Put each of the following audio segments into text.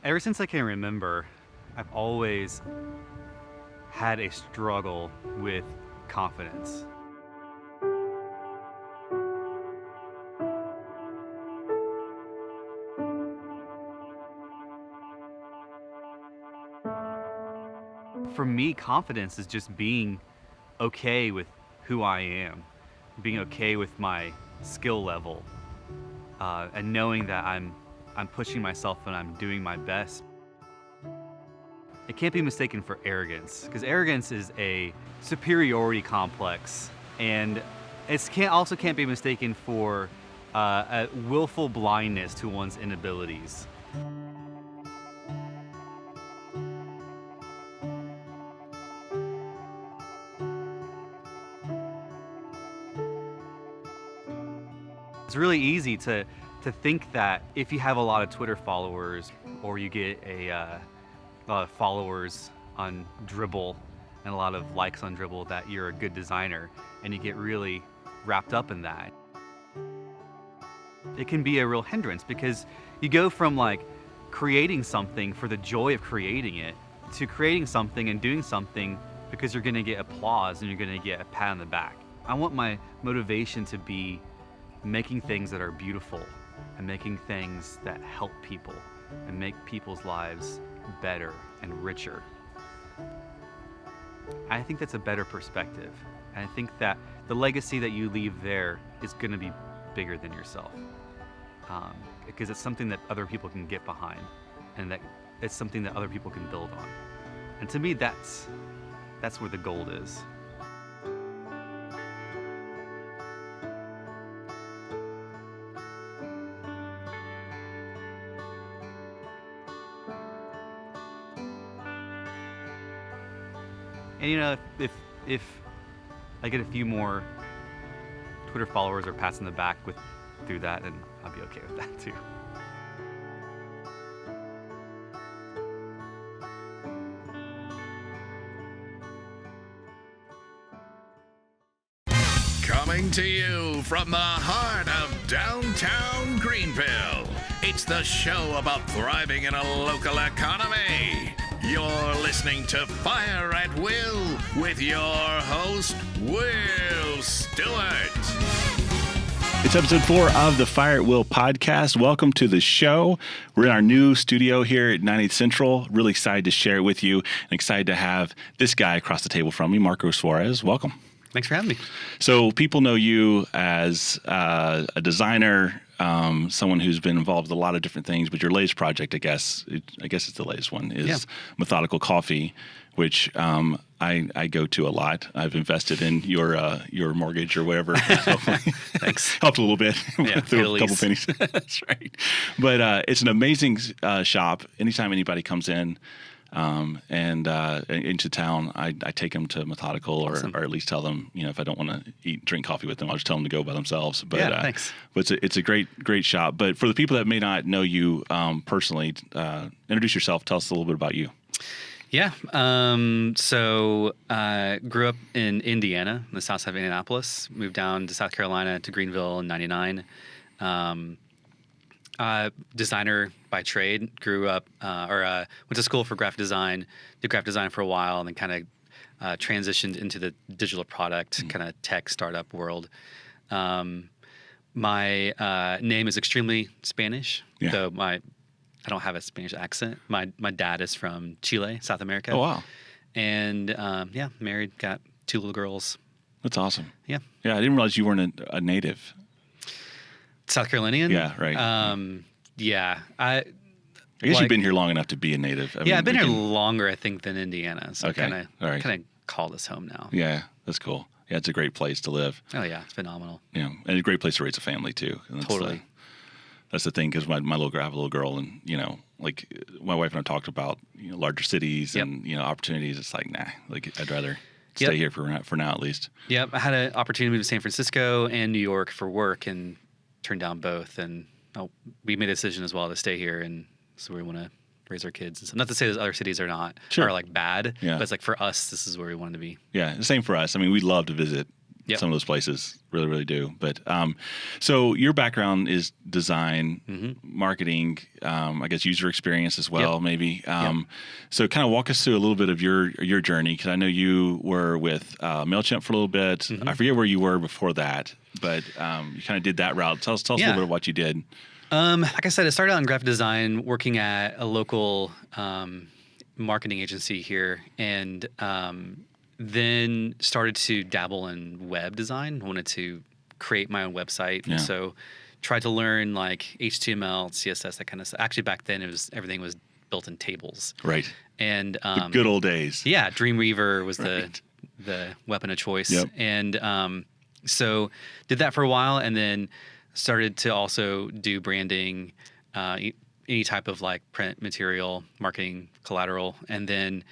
Ever since I can remember, I've always had a struggle with confidence. For me, confidence is just being okay with who I am, being okay with my skill level, and knowing that I'm pushing myself and I'm doing my best. It can't be mistaken for arrogance, because arrogance is a superiority complex, and also can't be mistaken for a willful blindness to one's inabilities. It's really easy to think that if you have a lot of Twitter followers, or you get a lot of followers on Dribble and a lot of likes on Dribble, that you're a good designer, and you get really wrapped up in that. It can be a real hindrance, because you go from like creating something for the joy of creating it to creating something and doing something because you're gonna get applause and you're gonna get a pat on the back. I want my motivation to be making things that are beautiful and making things that help people and make people's lives better and richer. I think that's a better perspective. And I think that the legacy that you leave there is going to be bigger than yourself, because it's something that other people can get behind, and that it's something that other people can build on. And to me, that's where the gold is. And you know, if I get a few more Twitter followers or pats in the back through that, and I'll be okay with that too. Coming to you from the heart of downtown Greenville, it's the show about thriving in a local economy. You're listening to Fire at Will with your host, Will Stewart. It's episode 4 of the Fire at Will podcast. Welcome to the show. We're in our new studio here at 98 Central. Really excited to share it with you, and excited to have this guy across the table from me, Marco Suarez. Welcome. Thanks for having me. So people know you as a designer, someone who's been involved with a lot of different things, but your latest project, I guess it's the latest one, is Methodical Coffee, which I go to a lot. I've invested in your mortgage or whatever. So Thanks. Helped a little bit. Yeah, threw a couple pennies. That's right. But it's an amazing shop. Anytime anybody comes in and into town, I take them to Methodical, Awesome. or at least tell them, if I don't want to drink coffee with them, I'll just tell them to go by themselves. But thanks. But it's a great shop. But for the people that may not know you personally, introduce yourself. Tell us a little bit about you. Yeah. So grew up in Indiana, in the south side of Indianapolis. Moved down to South Carolina, to Greenville in '99. Designer by trade. Grew up, went to school for graphic design. Did graphic design for a while, and then kind of transitioned into the digital product kind of tech startup world. My name is extremely Spanish, though I don't have a Spanish accent. My dad is from Chile, South America. Oh, wow. And married, got 2 little girls. That's awesome. Yeah. Yeah, I didn't realize you weren't a native. South Carolinian? Yeah, right. Yeah. I guess you've been here long enough to be a native. I've been here longer, I think, than Indiana. So Okay. All right. kind of call this home now. Yeah, that's cool. Yeah, it's a great place to live. Oh, yeah. It's phenomenal. Yeah, and a great place to raise a family, too. And Totally. That's the thing, because I have a little girl, and, like my wife and I talked about, larger cities and, opportunities. It's like, nah, like I'd rather stay here for now, at least. Yep. I had an opportunity to move to San Francisco and New York for work, and turned down both. And we made a decision as well to stay here, and so we want to raise our kids. And so, not to say that other cities are like bad, but it's like for us, this is where we wanted to be. Yeah, the same for us. I mean, we'd love to visit Yep. Some of those places really, really do. But so your background is design, marketing, I guess user experience as well, Yep. maybe. Yep. So kind of walk us through a little bit of your journey, because I know you were with MailChimp for a little bit. I forget where you were before that, but you kind of did that route. Tell us a little bit of what you did. Like I said, I started out in graphic design, working at a local marketing agency here, and then started to dabble in web design. I wanted to create my own website, and so tried to learn like HTML, CSS, that kind of stuff. Actually, back then everything was built in tables. Right. And the good old days. Yeah, Dreamweaver was the weapon of choice. Yep. And so did that for a while, and then started to also do branding, any type of like print material, marketing, collateral, and then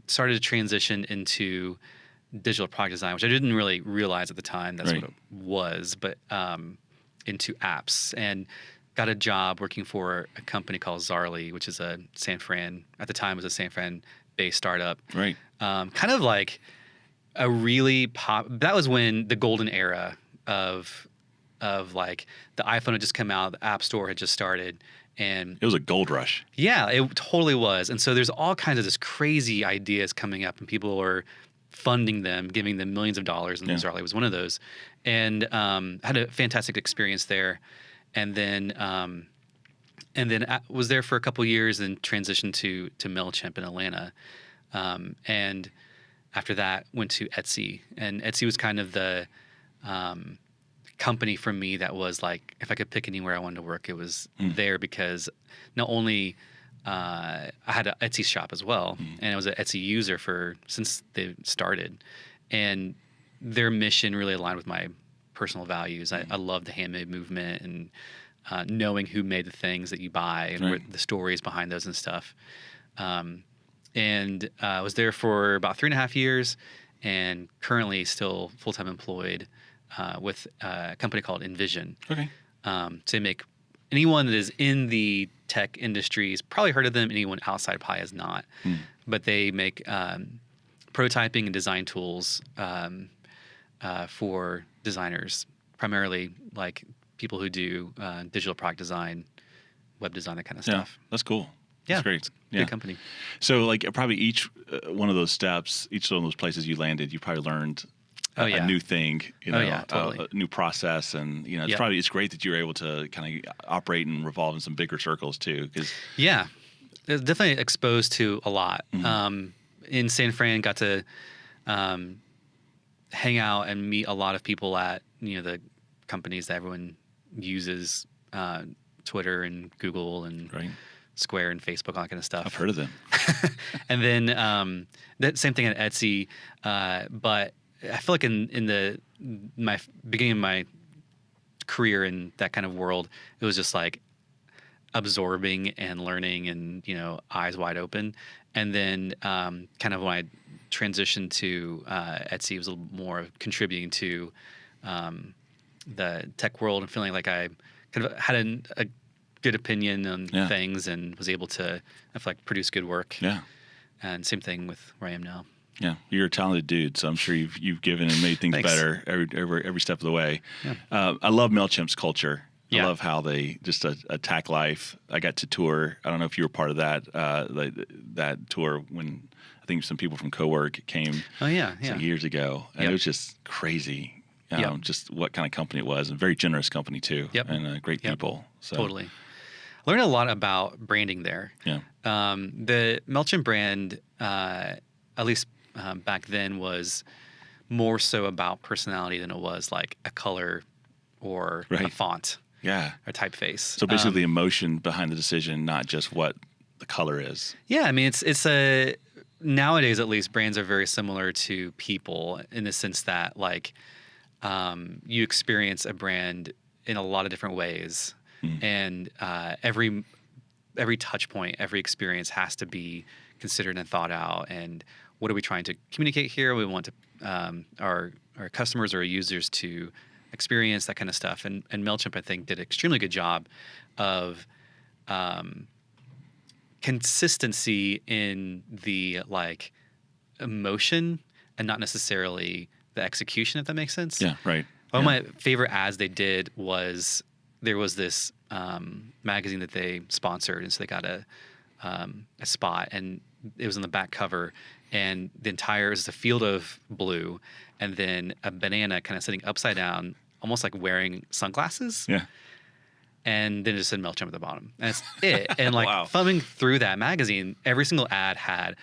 started to transition into digital product design, which I didn't really realize at the time that's what it was, but into apps, and got a job working for a company called Zarly, which is a San Fran, at the time was a San Fran based startup. Right. Kind of like a really that was when the golden era of like the iPhone had just come out, the App Store had just started, and it was a gold rush. Yeah, it totally was. And so there's all kinds of this crazy ideas coming up, and people are funding them, giving them millions of dollars, and Zarly was one of those. And had a fantastic experience there, and then I was there for a couple years, and transitioned to MailChimp in Atlanta, and after that went to Etsy, and Etsy was kind of the company for me that was like, if I could pick anywhere I wanted to work, it was there, because not only I had an Etsy shop as well, and I was an Etsy user since they started, and their mission really aligned with my personal values. I love the handmade movement, and knowing who made the things that you buy, and what the stories behind those and stuff. And I was there for about 3.5 years, and currently still full-time employed with a company called Envision. Okay. So they make, anyone that is in the tech industries probably heard of them. Anyone outside probably has not. But they make prototyping and design tools for designers, primarily like people who do digital product design, web design, that kind of stuff. That's cool. Yeah, That's great. it's a good company. So like probably each one of those steps, each one of those places you landed, you probably learned a new thing, totally. a new process, and it's great that you were able to kind of operate and revolve in some bigger circles too. Because it's definitely exposed to a lot. In San Fran, got to hang out and meet a lot of people at the companies that everyone uses, Twitter and Google and Square and Facebook, all that kind of stuff. I've heard of them. And then that same thing at Etsy, but I feel like in my beginning of my career in that kind of world, it was just like absorbing and learning and eyes wide open. And then kind of when I transitioned to Etsy, it was a little more contributing to the tech world, and feeling like I kind of had a good opinion on things, and was able to, I feel like, produce good work. Yeah. And same thing with where I am now. Yeah, you're a talented dude, so I'm sure you've given and made things better every step of the way. Yeah. I love MailChimp's culture. I love how they just attack life. I got to tour. I don't know if you were part of that that tour when I think some people from Cowork came. Oh yeah, years ago, and it was just crazy. Just what kind of company it was, and very generous company too, and great people. So. Totally. I learned a lot about branding there. Yeah. The MailChimp brand, at least back then, was more so about personality than it was like a color or a font. Yeah. Or typeface. So basically the emotion behind the decision, not just what the color is. Yeah. I mean, it's nowadays at least, brands are very similar to people, in the sense that like you experience a brand in a lot of different ways. And every touch point, every experience has to be considered and thought out. And what are we trying to communicate here? We want to our customers or our users to experience that kind of stuff. And MailChimp, I think, did an extremely good job of consistency in the like emotion, and not necessarily the execution, if that makes sense. Yeah, right. One Yeah. of my favorite ads they did was there was this magazine that they sponsored, and so they got a spot, and it was on the back cover, and the entire it was a field of blue, and then a banana kind of sitting upside down, almost like wearing sunglasses. Yeah. And then it just said MailChimp at the bottom. And that's it. And like Wow. thumbing through that magazine, every single ad had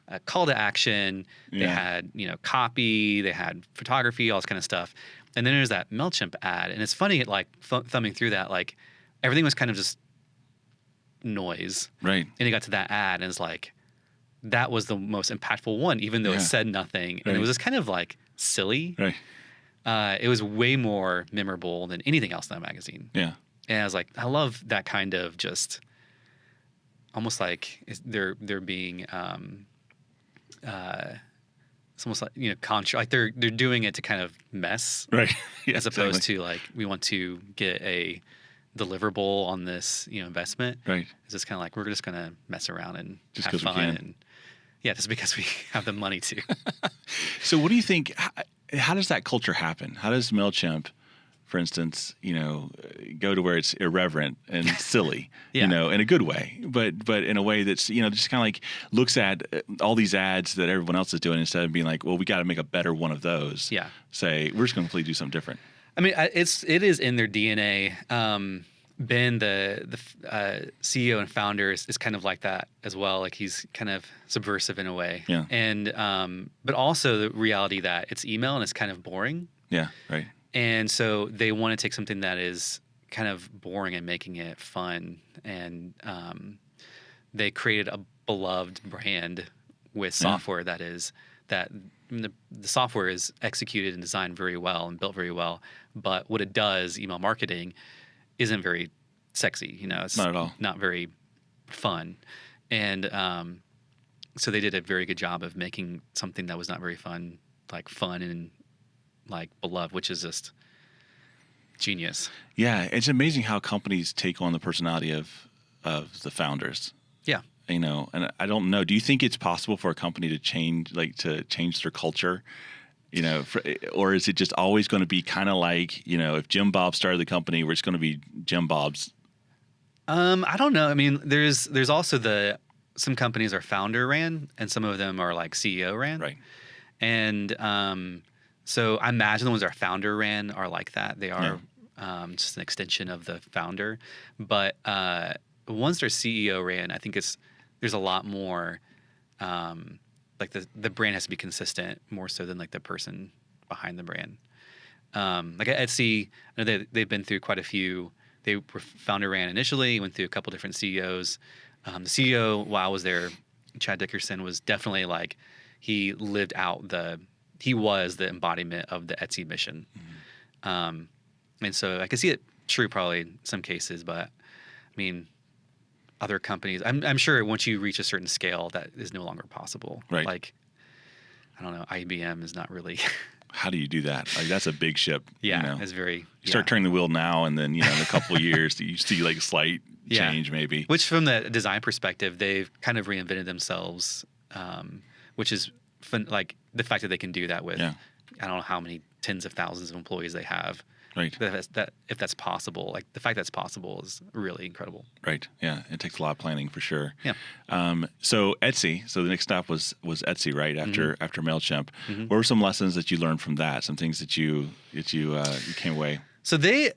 a call to action. They Yeah. had, copy, they had photography, all this kind of stuff. And then there's that MailChimp ad. And it's funny, like thumbing through that, like everything was kind of just noise. Right. And it got to that ad and it's like, that was the most impactful one, even though Yeah. it said nothing. And Right. it was just kind of like silly. Right. It was way more memorable than anything else in that magazine. Yeah. And I was like, I love that kind of just almost like they're being it's almost like like they're doing it to kind of mess Right. Yeah, as opposed exactly. to like we want to get a deliverable on this investment. Right. It's just kind of like we're just gonna mess around and Just have 'cause we fun can. and just because we have the money to. So what do you think, how does that culture happen? How does MailChimp, for instance, go to where it's irreverent and silly, Yeah. in a good way, but in a way that's, just kind of like looks at all these ads that everyone else is doing instead of being like, well, we got to make a better one of those. Yeah. Say, we're just going to completely do something different. I mean, it is in their DNA. Ben, the CEO and founder, is kind of like that as well. Like he's kind of subversive in a way. Yeah. And but also the reality that it's email and it's kind of boring. Yeah. Right. And so they want to take something that is kind of boring and making it fun. And they created a beloved brand with software that the software is executed and designed very well and built very well. But what it does, email marketing, isn't very sexy. It's Not at all. not very fun. And so they did a very good job of making something that was not very fun, like fun and like beloved, which is just genius. Yeah. It's amazing how companies take on the personality of the founders. Yeah. And I don't know. Do you think it's possible for a company to change their culture? Or is it just always going to be kind of like, if Jim Bob started the company, we're just going to be Jim Bob's? I don't know. I mean, there's also some companies are founder ran and some of them are like CEO ran. Right. And so I imagine the ones that are founder ran are like that. They are just an extension of the founder. But once they're CEO ran, I think there's a lot more like the brand has to be consistent more so than like the person behind the brand. Like at Etsy, I know they've been through quite a few. They were founder ran initially, went through a couple different CEOs. The CEO while I was there, Chad Dickerson, was definitely like he lived out he was the embodiment of the Etsy mission. Mm-hmm. And so I can see it true probably in some cases, but I mean, other companies, I'm sure once you reach a certain scale, that is no longer possible. Right. Like, I don't know, IBM is not really. How do you do that? Like that's a big ship. It's very. You start turning the wheel now, and then in a couple of years, you see like a slight change maybe. Which, from the design perspective, they've kind of reinvented themselves, which is fun. Like the fact that they can do that with, I don't know how many tens of thousands of employees they have. Right. That if that's possible, like the fact that's possible is really incredible. Right. Yeah. It takes a lot of planning for sure. Yeah. So Etsy. So the next stop was Etsy, right? After MailChimp. Mm-hmm. What were some lessons that you learned from that? Some things that you came away. So they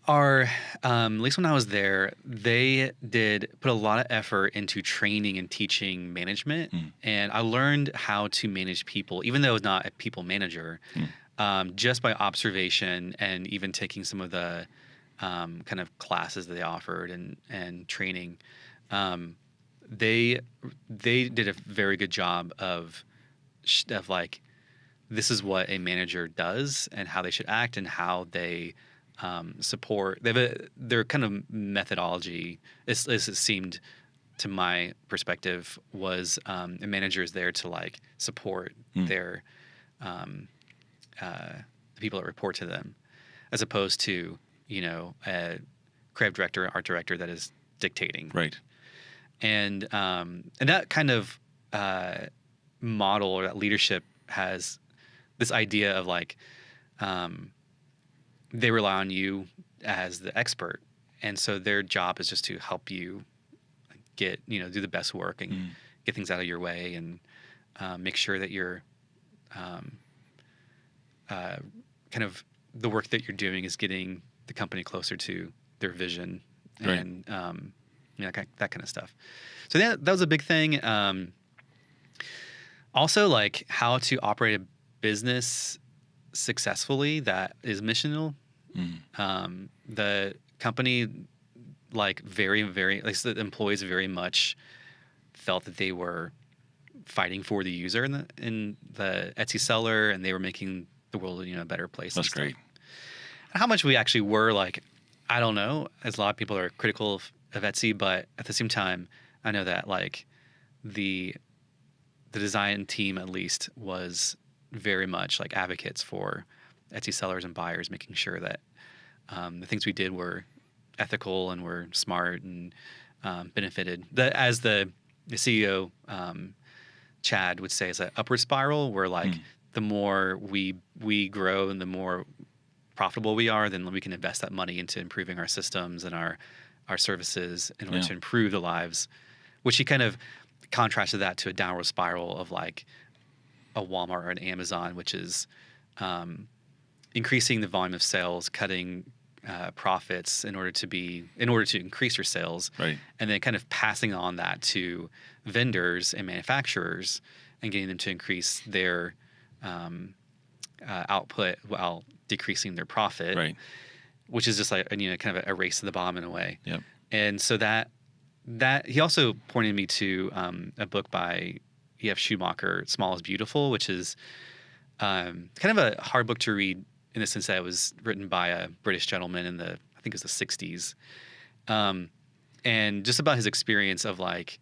are, at least when I was there, they did put a lot of effort into training and teaching management. And I learned how to manage people, even though I was not a people manager, just by observation and even taking some of the kind of classes that they offered and training. They did a very good job of like, this is what a manager does and how they should act and how they support. Their kind of methodology, as it seemed to my perspective, was a manager is there to like support their the people that report to them, as opposed to a creative director, art director that is dictating. Right. And that kind of model or that leadership has this idea of like they rely on you as the expert, and so their job is just to help you get, do the best work and get things out of your way, and make sure that you're kind of the work that you're doing is getting the company closer to their vision, Right. and that kind of stuff. So that was a big thing. Also, like how to operate a business successfully that is missional. The company, like the employees very much felt that they were fighting for the user in the Etsy seller, and they were making the world a better place. That's great. How much we actually were, like, I don't know, as a lot of people are critical of Etsy, but at the same time, I know that like the design team at least was very much like advocates for Etsy sellers and buyers, making sure that the things we did were ethical and were smart and benefited. As the CEO Chad would say, it's an upward spiral where like the more we grow and the more profitable we are, then we can invest that money into improving our systems and our services in order to improve the lives, which he kind of contrasted that to a downward spiral of like a Walmart or an Amazon, which is increasing the volume of sales, cutting profits in order to increase your sales, Right. and then kind of passing on that to vendors and manufacturers and getting them to increase their output while decreasing their profit, Right. which is just like kind of a race to the bottom in a way. Yep. And so that he also pointed me to a book by E.F. Schumacher, Small is Beautiful, which is kind of a hard book to read in the sense that it was written by a British gentleman in I think it was the 60s. And just about his experience of like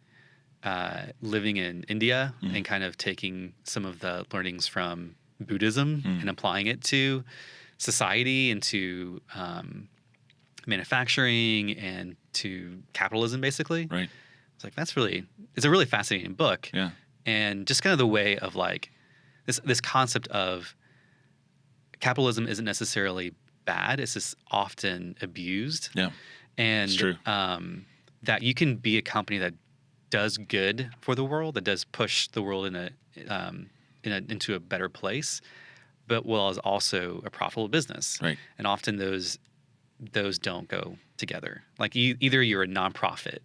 living in India and kind of taking some of the learnings from Buddhism and applying it to society and to manufacturing and to capitalism, basically. Right. It's like, it's a really fascinating book. Yeah. And just kind of the way of like this concept of capitalism isn't necessarily bad. It's just often abused. Yeah. And It's true. That you can be a company that does good for the world, that does push the world into a better place, but is also a profitable business. Right. And often those don't go together. Like either you're a nonprofit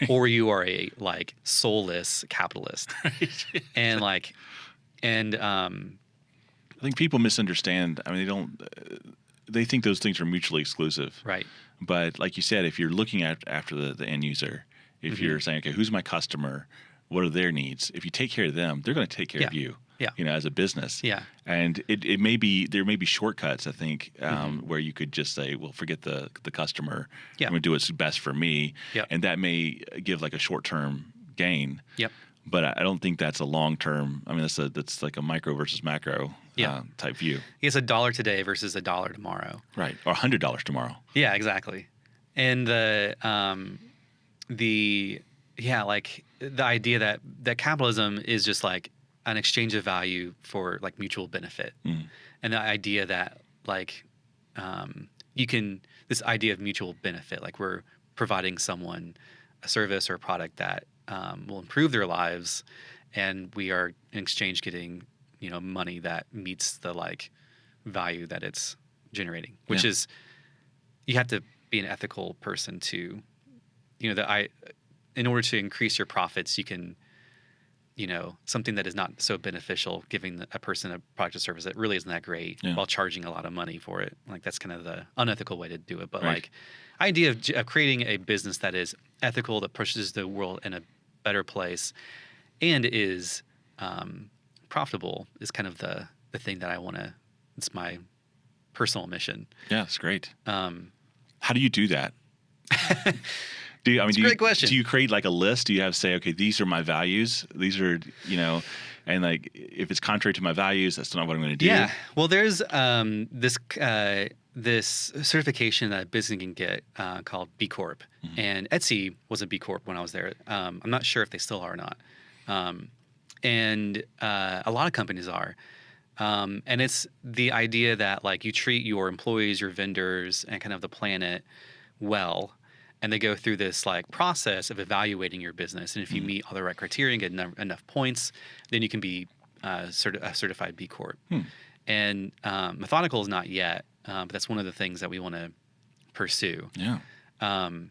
or you are a like soulless capitalist. And like, I think people misunderstand. I mean, they think those things are mutually exclusive. right. But like you said, if you're looking after the end user, if you're saying, okay, who's my customer? What are their needs? If you take care of them, they're going to take care of you. Yeah. As a business. Yeah. And there may be shortcuts, I think, where you could just say, well, forget the customer. Yeah. I'm going to do what's best for me. Yep. And that may give like a short-term gain. Yep. But I don't think that's a long-term. I mean, that's like a micro versus macro type view. It's $1 today versus $1 tomorrow. Right. Or $100 tomorrow. Yeah, exactly. And the idea that capitalism is just like an exchange of value for like mutual benefit, and the idea that like this idea of mutual benefit, like we're providing someone a service or a product that will improve their lives, and we are in exchange getting money that meets the like value that it's generating, which is, you have to be an ethical person to, in order to increase your profits, you can, something that is not so beneficial, giving a person a product or service that really isn't that great while charging a lot of money for it. Like that's kind of the unethical way to do it. But like idea of creating a business that is ethical, that pushes the world in a better place and is profitable is kind of the thing that I want to, it's my personal mission. Yeah, it's great. How do you do that? Great question. Do you create like a list? Do you have say, okay, these are my values. These are, and like if it's contrary to my values, that's not what I'm going to do. Yeah. Well, there's this certification that a business can get called B Corp, and Etsy was a B Corp when I was there. I'm not sure if they still are or not, and a lot of companies are. And it's the idea that like you treat your employees, your vendors, and kind of the planet well, and they go through this like process of evaluating your business. And if you meet all the right criteria and get enough points, then you can be a certified B Corp. And Methodical is not yet, but that's one of the things that we want to pursue. Yeah. And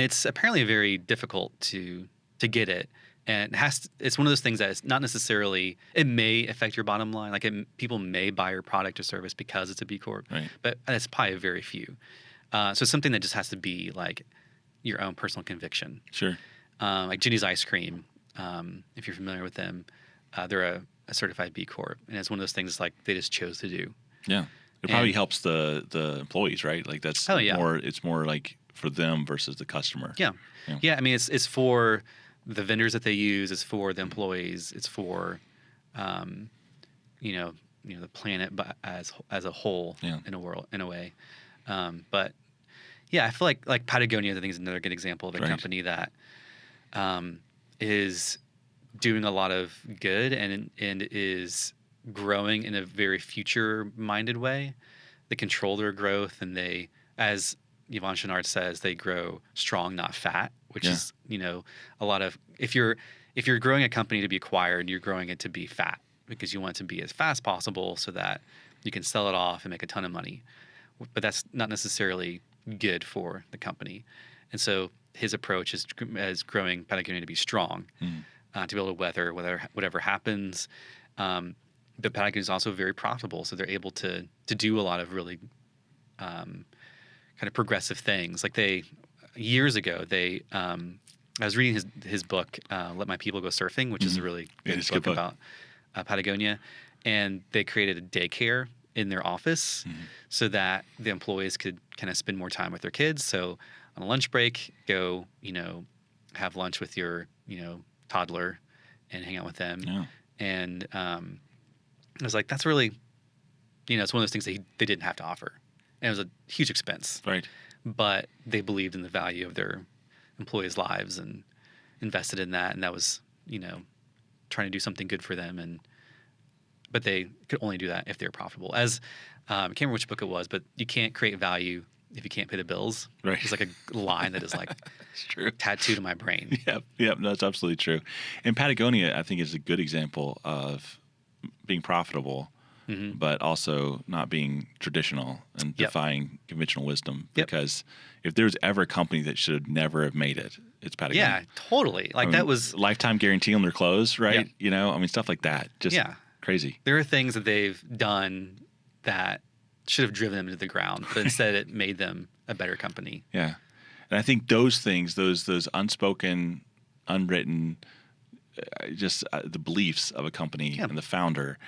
it's apparently very difficult to get it. And it's one of those things that it's not necessarily, it may affect your bottom line. Like people may buy your product or service because it's a B Corp, Right. but it's probably very few. So it's something that just has to be like your own personal conviction. Sure. Like Ginny's Ice Cream, if you're familiar with them, they're a certified B Corp. And it's one of those things like they just chose to do. Yeah. It probably helps the employees, right? Like that's it's more like for them versus the customer. Yeah. Yeah. I mean, it's for the vendors that they use. It's for the employees. It's for, the planet, but as a whole in a way. But yeah, I feel like Patagonia, I think, is another good example of a company that is doing a lot of good and is growing in a very future-minded way. They control their growth, and they, as Yvon Chouinard says, they grow strong, not fat, which is, a lot of, if you're growing a company to be acquired, you're growing it to be fat because you want it to be as fast as possible so that you can sell it off and make a ton of money. But that's not necessarily good for the company. And so his approach is growing Patagonia to be strong, to be able to weather whatever happens. But Patagonia is also very profitable, so they're able to do a lot of really kind of progressive things. Like years ago, I was reading his book, Let My People Go Surfing, which is a really good book about Patagonia. And they created a daycare in their office so that the employees could kind of spend more time with their kids. So on a lunch break, go, have lunch with your, toddler and hang out with them. Yeah. And I was like, that's really, it's one of those things that they didn't have to offer. And it was a huge expense. Right. But they believed in the value of their employees' lives and invested in that. And that was, trying to do something good for them. But they could only do that if they were profitable. I can't remember which book it was, but you can't create value if you can't pay the bills. Right. It's like a line that is like it's true. Tattooed in my brain. Yep, that's absolutely true. And Patagonia, I think, is a good example of being profitable, but also not being traditional and defying conventional wisdom. Because if there's ever a company that should never have made it, it's Patagonia. Yeah, totally. Like that was lifetime guarantee on their clothes, right? Stuff like that. Just crazy. There are things that they've done that should have driven them into the ground, but instead it made them a better company. Yeah. And I think those things, those unspoken, unwritten, the beliefs of a company and the founder,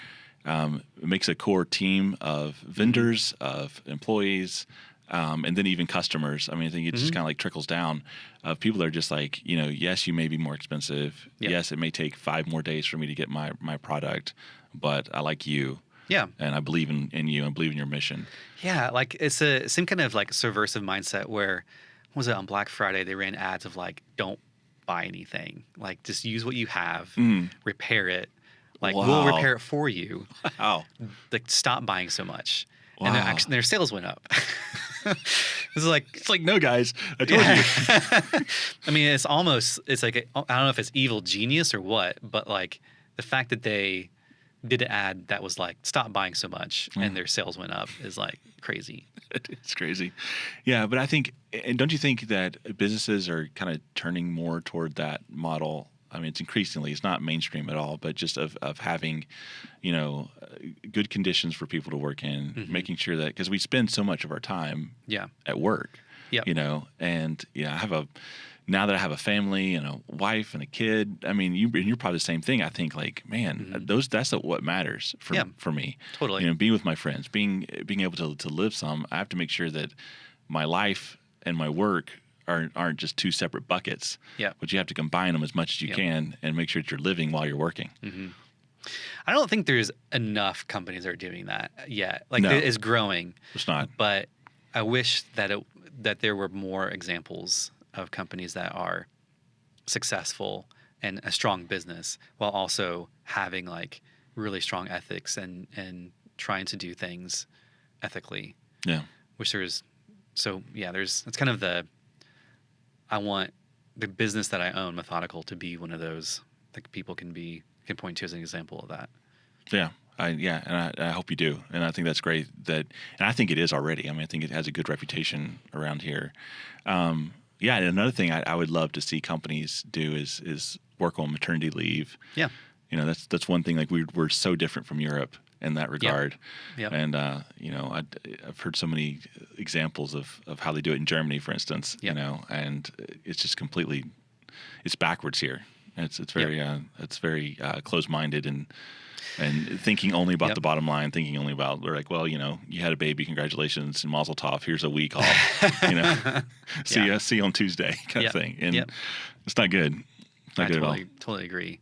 it makes a core team of vendors, of employees, and then even customers. I mean, I think it just kind of like trickles down of people that are just like, yes, you may be more expensive. Yep. Yes, it may take 5 more days for me to get my product, but I like you. Yeah. And I believe in you and believe in your mission. Yeah. Like it's a same kind of like subversive mindset where, what was it, on Black Friday, they ran ads of like, don't buy anything. Like just use what you have, repair it. Like we'll repair it for you. Wow. Like stop buying so much. Wow. And their sales went up. It's like, no, guys, I told you. I mean, it's like, I don't know if it's evil genius or what, but like the fact that they did an ad that was like, stop buying so much, and their sales went up is like crazy. It's crazy. Yeah, but I think, and don't you think that businesses are kind of turning more toward that model? I mean, it's not mainstream at all, but just of having, good conditions for people to work in, making sure that, because we spend so much of our time at work, and now that I have a family and a wife and a kid, I mean, you're probably the same thing. I think like, man, that's what matters for me. Totally. Being with my friends, being able to live some, I have to make sure that my life and my work aren't just 2 separate buckets. Yeah. But you have to combine them as much as you can and make sure that you're living while you're working. I don't think there's enough companies that are doing that yet. Like No. it is growing. It's not. But I wish that there were more examples of companies that are successful and a strong business while also having like really strong ethics and trying to do things ethically. Yeah. Which that's kind of I want the business that I own, Methodical, to be one of those that people can point to as an example of that. Yeah. And I hope you do. And I think that's great and I think it is already. I mean, I think it has a good reputation around here. And another thing I would love to see companies do is work on maternity leave. Yeah. That's one thing, like we're so different from Europe in that regard. Yep. And, I've heard so many examples of how they do it in Germany, for instance, and it's just it's backwards here. It's very close-minded and thinking only about the bottom line, thinking only about, we're like, well, you had a baby, congratulations, and mazel tov, here's a week off, see you on Tuesday kind of thing. And it's not good. It's not good at all. Totally agree.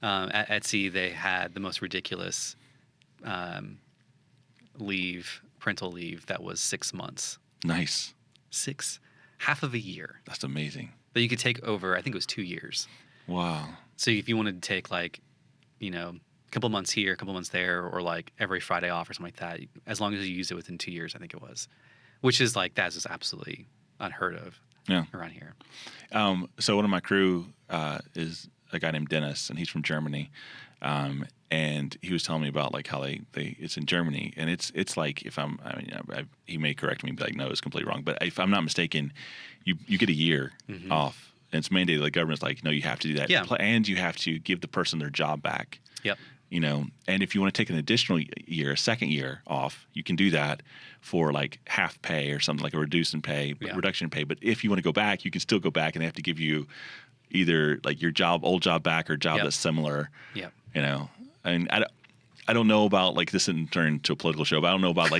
At Etsy, they had the most ridiculous parental leave that was 6 months. Nice. Half of a year. That's amazing. That you could take over, I think it was 2 years. Wow. So if you wanted to take a couple months here, a couple months there, or like every Friday off or something like that, as long as you used it within 2 years, I think it was, which is that's just absolutely unheard of around here. So one of my crew is a guy named Dennis, and he's from Germany. And he was telling me about how it's in Germany, and it's like, he may correct me, but no, it's completely wrong. But if I'm not mistaken, you get a year off, and it's mandated. The government's like, no, you have to do that, and you have to give the person their job back. Yep. And if you want to take an additional year, a second year off, you can do that for half pay or something, like a reduction in pay. But if you want to go back, you can still go back, and they have to give you either your old job back, or a job that's similar. Yep. And I don't know about this didn't turn to a political show, but I don't know about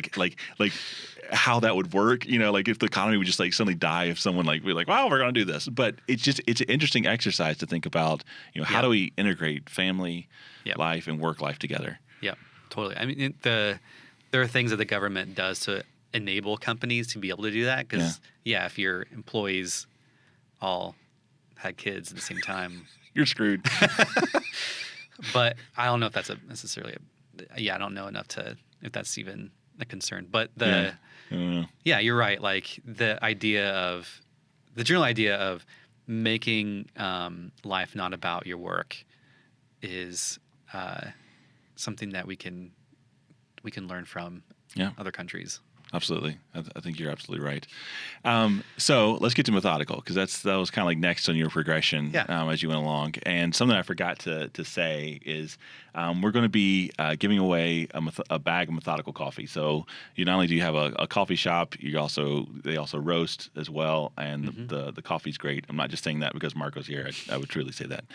how that would work. If the economy would just suddenly die if someone be like, wow, we're going to do this. But it's an interesting exercise to think about. How do we integrate family life and work life together? Yeah, totally. I mean, there are things that the government does to enable companies to be able to do that. Because if your employees all had kids at the same time, you're screwed. But I don't know if that's necessarily I don't know enough if that's even a concern. But you're right. The general idea of making life not about your work is something that we can learn from other countries. Absolutely. I think you're absolutely right. So let's get to Methodical, because that was kind of next on your progression as you went along. And something I forgot to say is we're going to be giving away a bag of Methodical coffee. So you not only do you have a coffee shop, they also roast as well, and the coffee's great. I'm not just saying that because Marco's here. I would truly say that.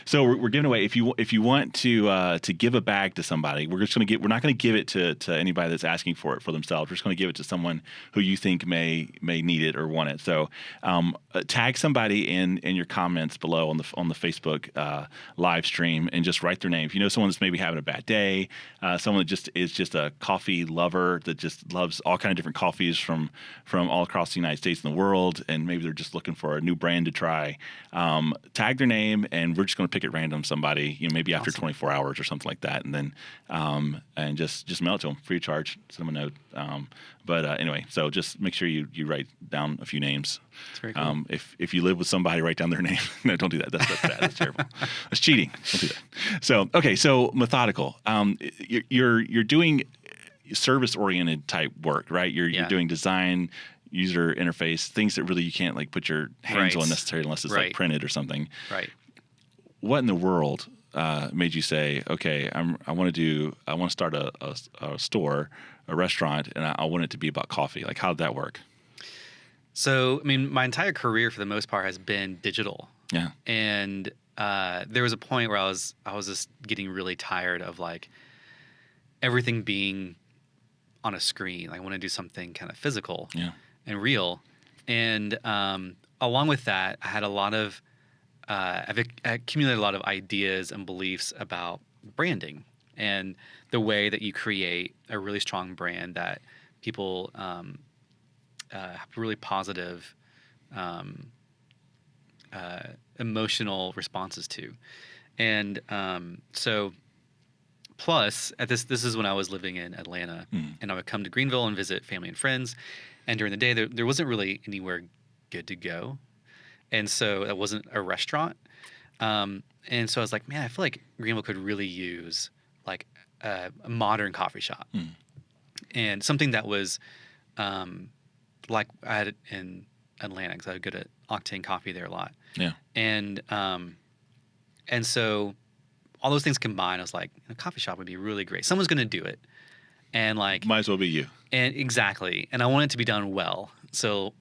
So we're giving away, if you want to give a bag to somebody, we're not going to give it to anybody that's asking for it for themselves. We're just going to give it to someone who you think may need it or want it. So tag somebody in your comments below on the Facebook live stream, and just write their name. If you know someone that's maybe having a bad day, someone that is just a coffee lover that just loves all kind of different coffees from all across the United States and the world, and maybe they're just looking for a new brand to try, tag their name, and we're just going to pick at random somebody, maybe after 24 hours or something like that, and then and just mail it to them free of charge. Send them a note. But anyway, so just make sure you write down a few names. That's very cool. If you live with somebody, write down their name. No, don't do that. That's bad. That's terrible. That's cheating. Don't do that. So okay, so Methodical. You're doing service-oriented type work, right? You're doing design, user interface, things that really you can't put your hands on necessarily unless it's printed or something. Right. What in the world made you say, okay, I want to start a store, a restaurant, and I want it to be about coffee? How did that work? So, I mean, my entire career for the most part has been digital. Yeah. And there was a point where I was just getting really tired of everything being on a screen. I want to do something kind of physical and real. And along with that, I had I've accumulated a lot of ideas and beliefs about branding and the way that you create a really strong brand that people have really positive emotional responses to. And so plus, this is when I was living in Atlanta, and I would come to Greenville and visit family and friends. And during the day, there wasn't really anywhere good to go, and so it wasn't a restaurant. And so I was like, man, I feel like Greenville could really use like a modern coffee shop, and something that was like I had it in Atlanta, because I would go to Octane Coffee there a lot. Yeah. And so all those things combined, I was like, a coffee shop would be really great. Someone's going to do it. And like, Might as well be you. and exactly. And I want it to be done well. So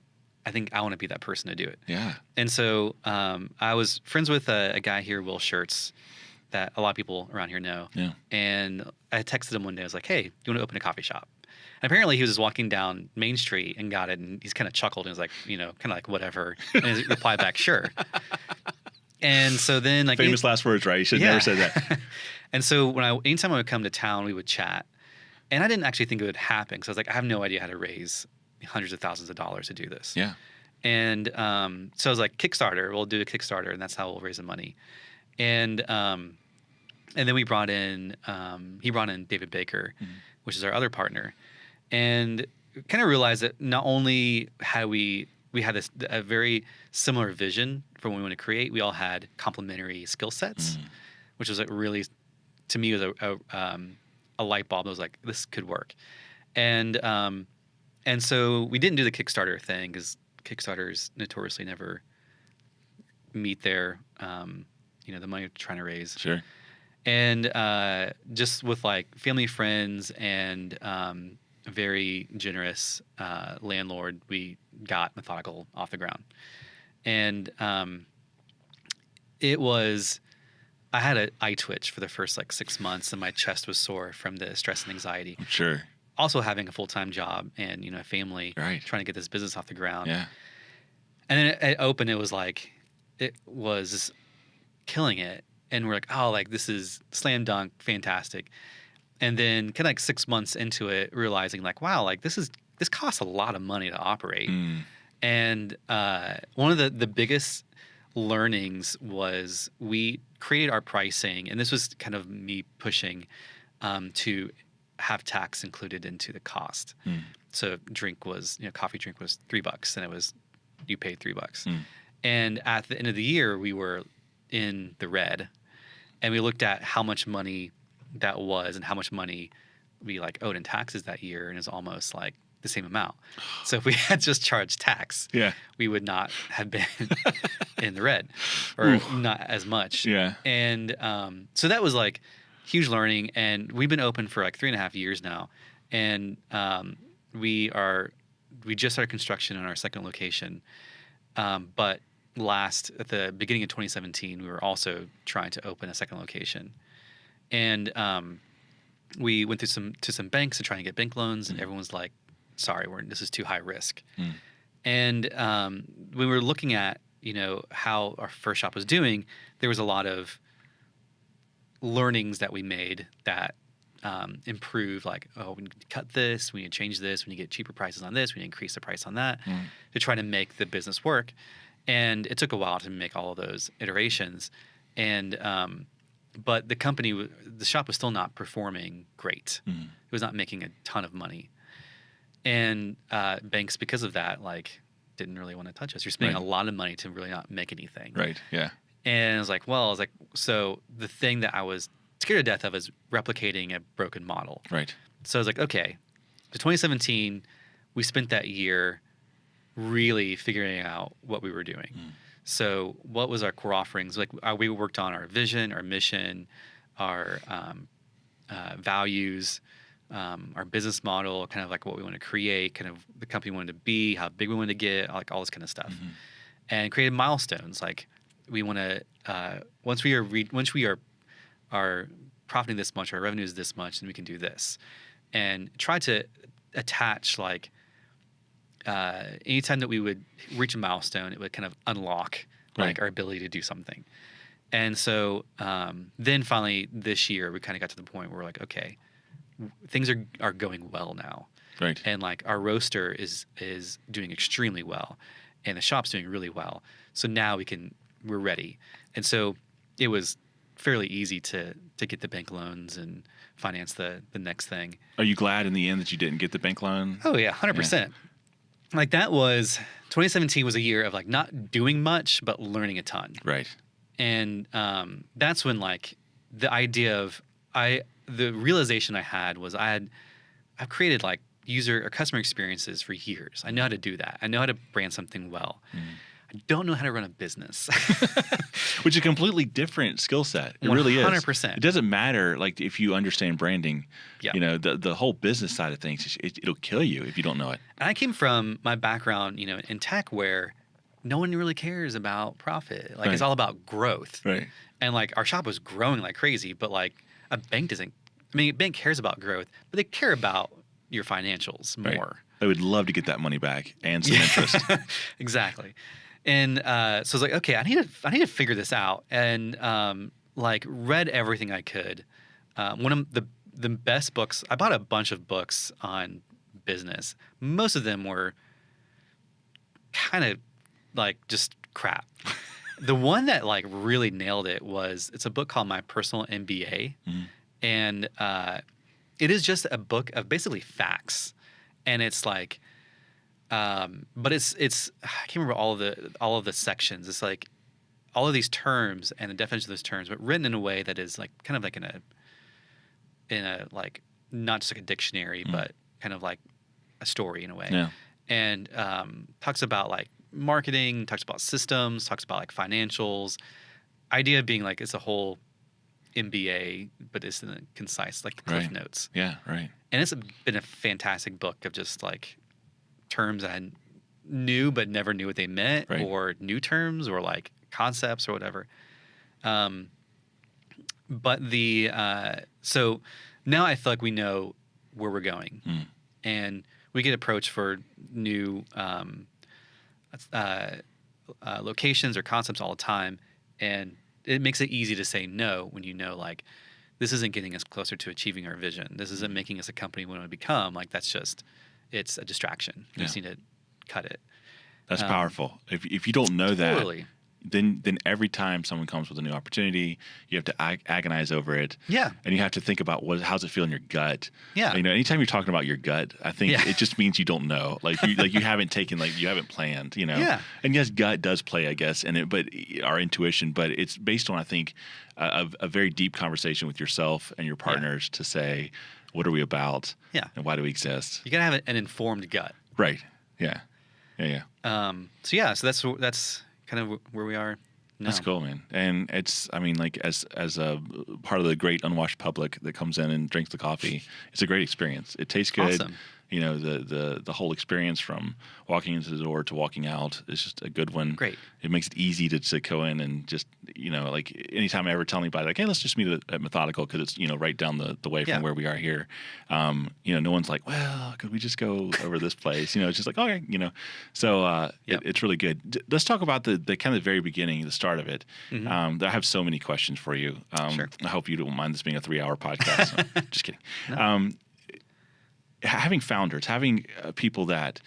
I think I want to be that person to do it. Yeah. And so I was friends with a guy here, Will Shirts, that a lot of people around here know. Yeah. And I texted him one day. I was like, hey, do you want to open a coffee shop? And apparently he was just walking down Main Street and got it. And he's kind of chuckled and was like, kind of like, whatever. And he replied back, sure. And so then like Famous last words, right? You should never say that. And so anytime I would come to town, we would chat. And I didn't actually think it would happen, because I was like, I have no idea how to raise hundreds of thousands of dollars to do this. Yeah. And so I was like, Kickstarter, we'll do a Kickstarter, and that's how we'll raise the money. And then he brought in David Baker, which is our other partner, and kind of realized that not only had we had a very similar vision for what we want to create, we all had complementary skill sets, which was like really, to me, was a light bulb that was like, this could work. And so we didn't do the Kickstarter thing, because Kickstarters notoriously never meet their the money you're trying to raise. Sure. And just with like family, friends, and a very generous landlord, we got Methodical off the ground. And I had an eye twitch for the first like 6 months, and my chest was sore from the stress and anxiety. I'm sure. Also having a full-time job and, a family, Right. trying to get this business off the ground. Yeah. And then it opened, it was killing it. And we're like, oh, like this is slam dunk, fantastic. And then kind of like 6 months into it, realizing like, wow, like this costs a lot of money to operate. And one of the biggest learnings was we created our pricing, and this was kind of me pushing to have tax included into the cost. So coffee drink was $3, and you paid $3. And at the end of the year, we were in the red, and we looked at how much money that was and how much money we like owed in taxes that year, and it was almost like the same amount. So if we had just charged tax, we would not have been in the red, or not as much. Yeah. And so that was like huge learning, and we've been open for like 3.5 years now, and we just started construction on our second location, but at the beginning of 2017, we were also trying to open a second location, and we went to some banks to try and get bank loans, and everyone's like, sorry, this is too high risk. And when we were looking at how our first shop was doing, there was a lot of learnings that we made that improved, like, oh, we need to cut this, we need to change this, we need to get cheaper prices on this, we need to increase the price on that, to try to make the business work. And it took a while to make all of those iterations. And but the shop was still not performing great. It was not making a ton of money. And banks, because of that, like, didn't really want to touch us. You're spending a lot of money to really not make anything. Right. Yeah. And I was like, so the thing that I was scared to death of is replicating a broken model. Right. So I was like, okay. So 2017, we spent that year really figuring out what we were doing. So what was our core offerings? Like, we worked on our vision, our mission, our values, our business model, kind of like what we want to create, kind of the company we wanted to be, how big we wanted to get, like all this kind of stuff, and created milestones. Like, we want to once we are profiting this much, our revenue is this much, then we can do this, and try to attach like anytime that we would reach a milestone, it would kind of unlock like our ability to do something. And so then finally this year, we kind of got to the point where we're like, okay, things are going well now. Right. And like our roaster is doing extremely well, and the shop's doing really well. So now we're ready. And so it was fairly easy to get the bank loans and finance the next thing. Are you glad in the end that you didn't get the bank loan? Oh yeah, 100%. Like that was 2017 was a year of like not doing much but learning a ton. Right. And that's when like the idea of the realization I had was I've created like user or customer experiences for years. I know how to do that. I know how to brand something well. I don't know how to run a business. Which is a completely different skill set. It really is. 100%. It doesn't matter, like, if you understand branding, Yeah. you know, the whole business side of things, it'll kill you if you don't know it. And I came from my background, you know, in tech where no one really cares about profit. Like it's all about growth. Right. And like our shop was growing like crazy, but like a bank doesn't. I mean, a bank cares about growth, but they care about your financials more. Right. I would love to get that money back and some interest. Exactly. And so I was like, okay, I need to figure this out, and like read everything I could. One of the best books. I bought a bunch of books on business. Most of them were kind of like just crap. The one that like really nailed it it's a book called My Personal MBA, and it is just a book of basically facts, and it's like. But it's I can't remember all of the sections. It's like all of these terms and the definition of those terms, but written in a way that is like kind of like in a like not just like a dictionary, but kind of like a story in a way. Yeah. And talks about like marketing, talks about systems, talks about like financials. Idea being like it's a whole MBA, but it's in a concise, like the Cliff Notes. Yeah, right. And it's been a fantastic book of just like terms I knew but never knew what they meant, or new terms or like concepts or whatever. But so now I feel like we know where we're going, and we get approached for new locations or concepts all the time, and it makes it easy to say no when you know like this isn't getting us closer to achieving our vision. This isn't making us a company we want to become. Like that's just it's a distraction. You just need to cut it. That's powerful. If you don't know totally. that, then every time someone comes with a new opportunity, you have to agonize over it. Yeah. And you have to think about how's it feel in your gut. Yeah. You know, anytime you're talking about your gut, I think it just means you don't know. Like you haven't taken, like you haven't planned, you know. Yeah. And yes, gut does play, I guess, in it, but our intuition, but it's based on, I think, a very deep conversation with yourself and your partners to say, what are we about? Yeah. And why do we exist? You gotta have an informed gut. Right. Yeah. Yeah. So that's kind of where we are now. That's cool, man. And it's, I mean, like as a part of the great unwashed public that comes in and drinks the coffee, it's a great experience. It tastes good. Awesome. You know, the whole experience from walking into the door to walking out is just a good one. Great. It makes it easy to go in and just, you know, like anytime I ever tell anybody, like, hey, let's just meet at Methodical because it's, you know, right down the way from where we are here. You know, no one's like, well, could we just go over this place? You know, it's just like, okay, you know. So it's really good. Let's talk about the kind of the very beginning, the start of it. I have so many questions for you. Sure. I hope you don't mind this being a 3-hour podcast. Just kidding. No. Having founders, having people that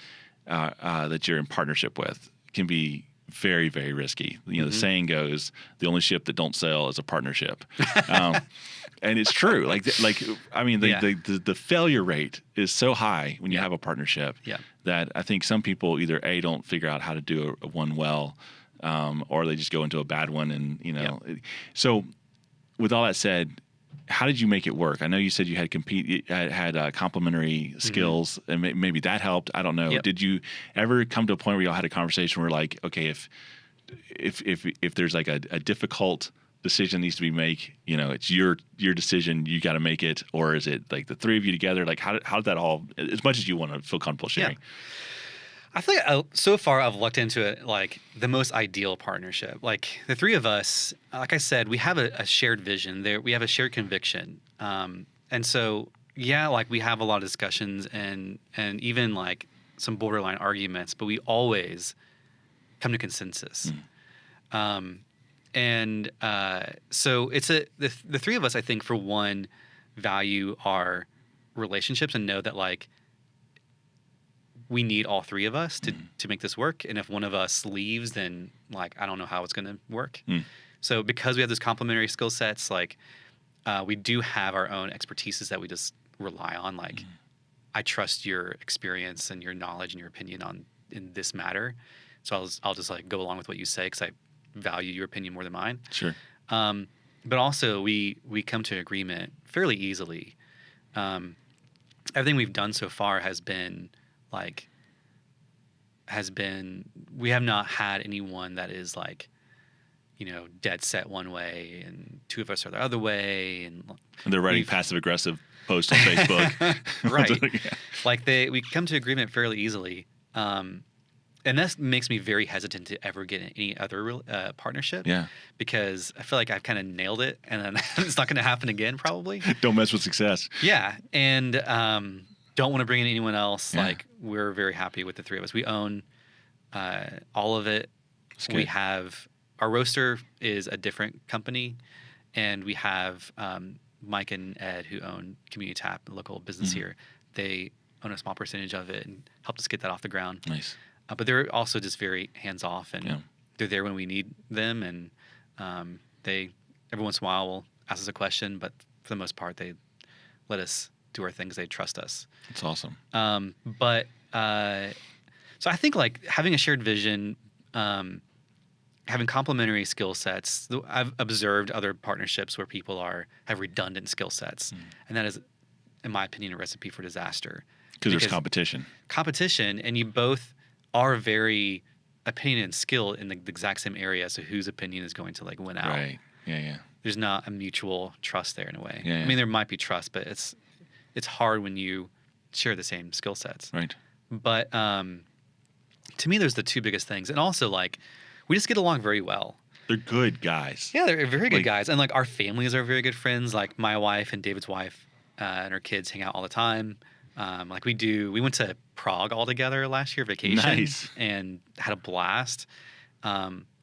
you're in partnership with can be very, very risky. You know, the saying goes, "The only ship that don't sail is a partnership," and it's true. Like I mean, the failure rate is so high when you have a partnership that I think some people either don't figure out how to do a one well, or they just go into a bad one, and you know. So, with all that said, how did you make it work? I know you said you had complementary skills, and maybe that helped. I don't know. Yep. Did you ever come to a point where y'all had a conversation where, like, okay, if there's like a difficult decision needs to be made, you know, it's your decision, you got to make it, or is it like the three of you together? Like, how did that all? As much as you want to feel comfortable sharing. Yeah. I feel like so far I've looked into it like the most ideal partnership. Like the three of us, like I said, we have a shared vision. We have a shared conviction, and so like we have a lot of discussions and even like some borderline arguments, but we always come to consensus. So it's the three of us, I think, for one, value our relationships and know that like. We need all three of us to make this work. And if one of us leaves, then like, I don't know how it's going to work. So because we have those complementary skill sets, like we do have our own expertises that we just rely on. Like I trust your experience and your knowledge and your opinion in this matter. So I'll just like go along with what you say because I value your opinion more than mine. Sure. But also we come to agreement fairly easily. Everything we've done so far has been we have not had anyone that is like, you know, dead set one way and two of us are the other way, and they're writing passive aggressive posts on Facebook. Right. Yeah. Like we come to agreement fairly easily. And that makes me very hesitant to ever get in any other partnership. Yeah. Because I feel like I've kind of nailed it, and then it's not going to happen again, probably. Don't mess with success. Yeah, and don't want to bring in anyone else. Yeah. Like we're very happy with the three of us. We own all of it. That's We good. have our roaster is a different company, and we have Mike and Ed who own Community Tap, a local business here. They own a small percentage of it and helped us get that off the ground. Nice. But they're also just very hands off, and Yeah. they're there when we need them. And they every once in a while will ask us a question, but for the most part, they let us do our things. They trust us. That's awesome. So I think like having a shared vision, having complementary skill sets. I've observed other partnerships where people have redundant skill sets, and that is, in my opinion, a recipe for disaster. Because there's competition. Competition, and you both are very opinion and skill in the exact same area. So whose opinion is going to like win out? Right. Yeah. Yeah. There's not a mutual trust there in a way. Yeah, yeah. I mean, there might be trust, but it's hard when you share the same skill sets. Right. But to me, those are the two biggest things. And also, like, we just get along very well. They're good guys. Yeah, they're very good Like- guys. And, like, our families are very good friends. Like, my wife and David's wife and her kids hang out all the time. We went to Prague all together last year, vacation. Nice. And had a blast.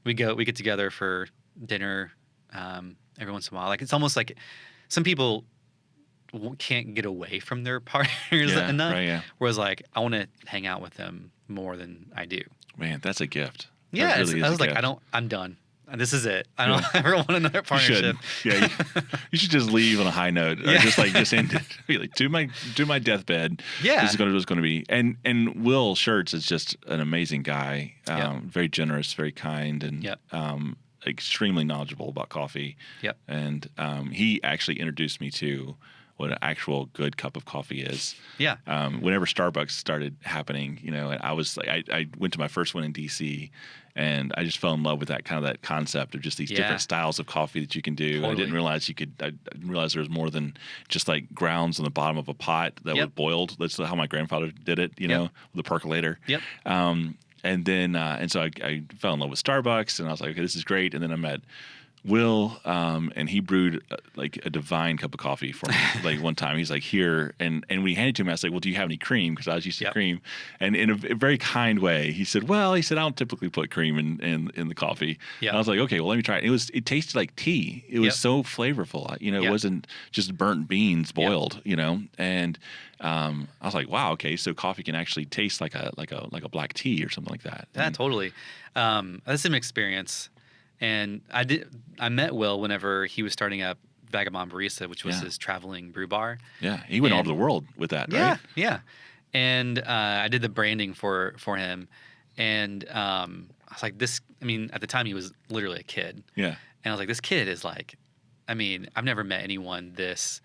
We get together for dinner every once in a while. Like, it's almost like some people can't get away from their partners Yeah, enough. right, yeah. Whereas, like, I want to hang out with them more than I do. Man, that's a gift. That Yeah, really is I a was like, gift. I'm done. This is it. I don't ever want another You partnership. should. Yeah, you should just leave on a high note, or Yeah. just end it. Be like, do my deathbed. Yeah. This is going to be. And Will Schertz is just an amazing guy. Yep. Very generous, very kind, and Yep. extremely knowledgeable about coffee. Yep. And he actually introduced me to what an actual good cup of coffee is. Yeah. Whenever Starbucks started happening, you know, I was like, I went to my first one in DC, and I just fell in love with that concept of just these Yeah. different styles of coffee that you can do. Totally. I didn't realize I didn't realize there was more than just like grounds on the bottom of a pot that Yep. was boiled. That's how my grandfather did it, you know, with a percolator. Yep. And then, and so I fell in love with Starbucks, and I was like, okay, this is great. And then I met Will, and he brewed like a divine cup of coffee for me. Like one time, he's like, here, and when he handed it to me, I was like, well, do you have any cream? Because I was used to Yep. cream. And in a very kind way, he said, I don't typically put cream in the coffee. Yep. And I was like, okay, well, let me try it. It tasted like tea. It was Yep. so flavorful. You know, it Yep. wasn't just burnt beans boiled. You know, and I was like, wow, okay, so coffee can actually taste like a black tea or something like that. Yeah, And- totally. That's an experience. And I met Will whenever he was starting up Vagabond Barista, which was Yeah. his traveling brew bar. Yeah, he went all And- over the world with that, Yeah, right? yeah. And I did the branding for him, and I was like, this. I mean, at the time he was literally a kid, Yeah. and I was like, this kid is like, I mean, I've never met anyone this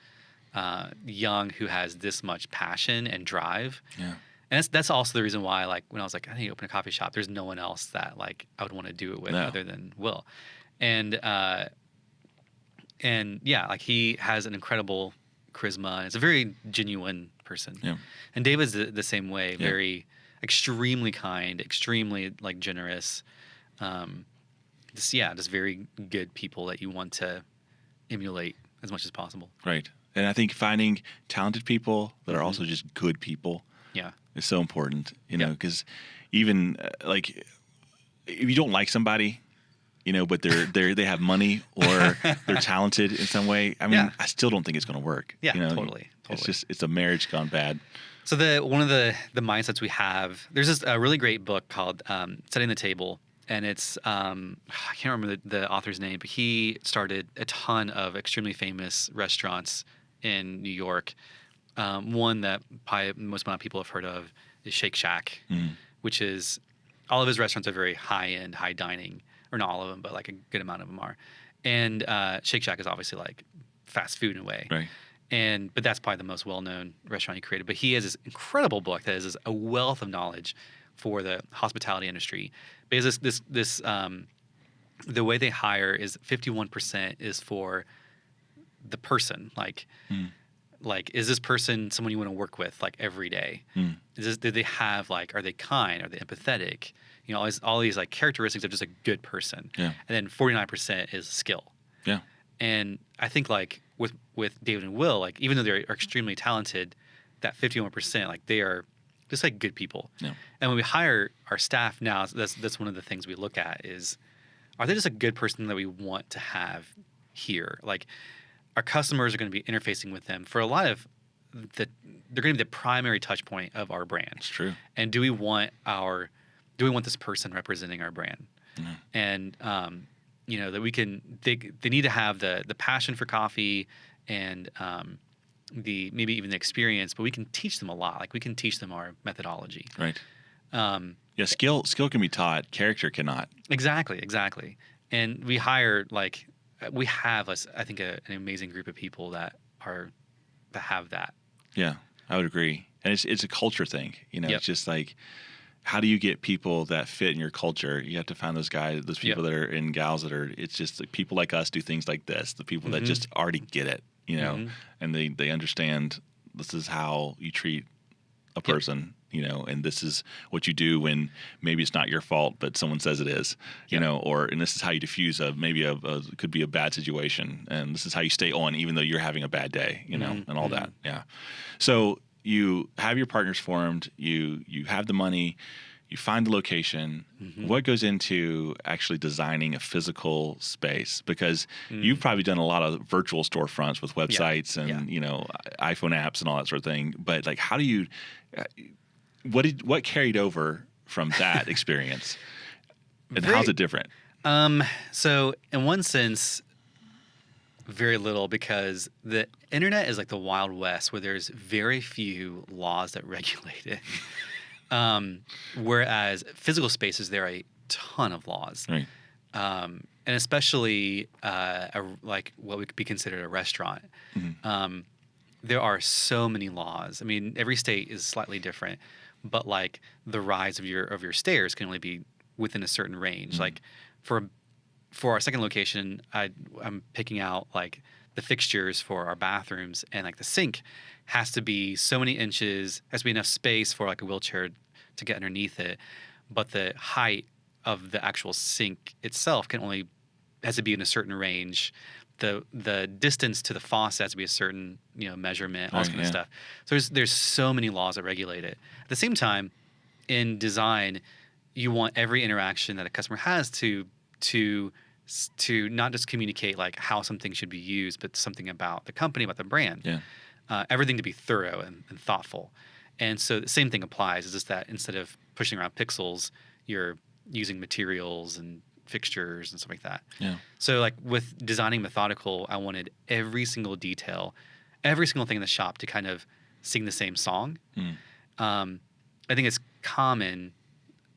young who has this much passion and drive. Yeah. And that's also the reason why, like, when I was like, I need to open a coffee shop, there's no one else that like I would want to do it with No. other than Will. And yeah, like he has an incredible charisma, and it's a very genuine person. Yeah. And David's the same way, Yeah. very extremely kind, extremely like generous. Just very good people that you want to emulate as much as possible. Right. And I think finding talented people that are also just good people Yeah. is so important, you know, Yeah. because even like if you don't like somebody, you know, but they have money or they're talented in some way, I mean, Yeah. I still don't think it's going to work. Yeah, you know? totally. It's a marriage gone bad. So one of the mindsets we have, there's this a really great book called Setting the Table, and it's I can't remember the author's name, but he started a ton of extremely famous restaurants in New York. One that probably most amount of people have heard of is Shake Shack, which is all of his restaurants are very high end, high dining, or not all of them, but like a good amount of them are. And Shake Shack is obviously like fast food in a way, Right. but that's probably the most well known restaurant he created. But he has this incredible book that is a wealth of knowledge for the hospitality industry. Because the way they hire is 51% is for the person, like is this person someone you want to work with like every day? Do they have like, are they kind? Are they empathetic? You know, all these like characteristics of just a good person. Yeah. And then 49% is skill. Yeah. And I think like with David and Will, like even though they are extremely talented, that 51%, like they are just like good people. Yeah. And when we hire our staff now, that's one of the things we look at is, are they just a good person that we want to have here? Like our customers are going to be interfacing with them for a lot of they're going to be the primary touch point of our brand. It's true. And do we want this person representing our brand? Yeah. And you know, that we can they need to have the passion for coffee and the maybe even the experience, but we can teach them a lot. Like we can teach them our methodology. Right. Yeah, skill can be taught, character cannot. Exactly. And we hire we have I think an amazing group of people that have that. Yeah, I would agree. And it's a culture thing. You know, Yep. It's just like, how do you get people that fit in your culture? You have to find those people that are and gals that are, it's just like people like us do things like this, the people that just already get it, you know, and they understand this is how you treat a person, you know, and this is what you do when maybe it's not your fault, but someone says it is, you know, and this is how you diffuse could be a bad situation. And this is how you stay on, even though you're having a bad day, you know, and all that. Yeah. So you have your partners formed, you have the money, you find the location. What goes into actually designing a physical space? Because you've probably done a lot of virtual storefronts with websites and you know, iPhone apps and all that sort of thing. But like, how do you? What carried over from that experience, and how's it different? So in one sense, very little, because the internet is like the Wild West where there's very few laws that regulate it. Whereas physical spaces, there are a ton of laws. Right. And especially like what would be considered a restaurant. There are so many laws. I mean, every state is slightly different, but like the rise of your stairs can only be within a certain range. Like for our second location, I'm picking out like the fixtures for our bathrooms, and like the sink has to be so many inches, has to be enough space for like a wheelchair to get underneath it, but the height of the actual sink itself has to be in a certain range. The distance to the faucet has to be a certain, you know, measurement, all this kind of stuff. So there's so many laws that regulate it. At the same time, in design, you want every interaction that a customer has to not just communicate like how something should be used, but something about the company, about the brand. Yeah. Everything to be thorough and thoughtful. And so the same thing applies. It's just that instead of pushing around pixels, you're using materials and fixtures and stuff like that. Yeah. So like with designing Methodical, I wanted every single detail, every single thing in the shop to kind of sing the same song. I think it's common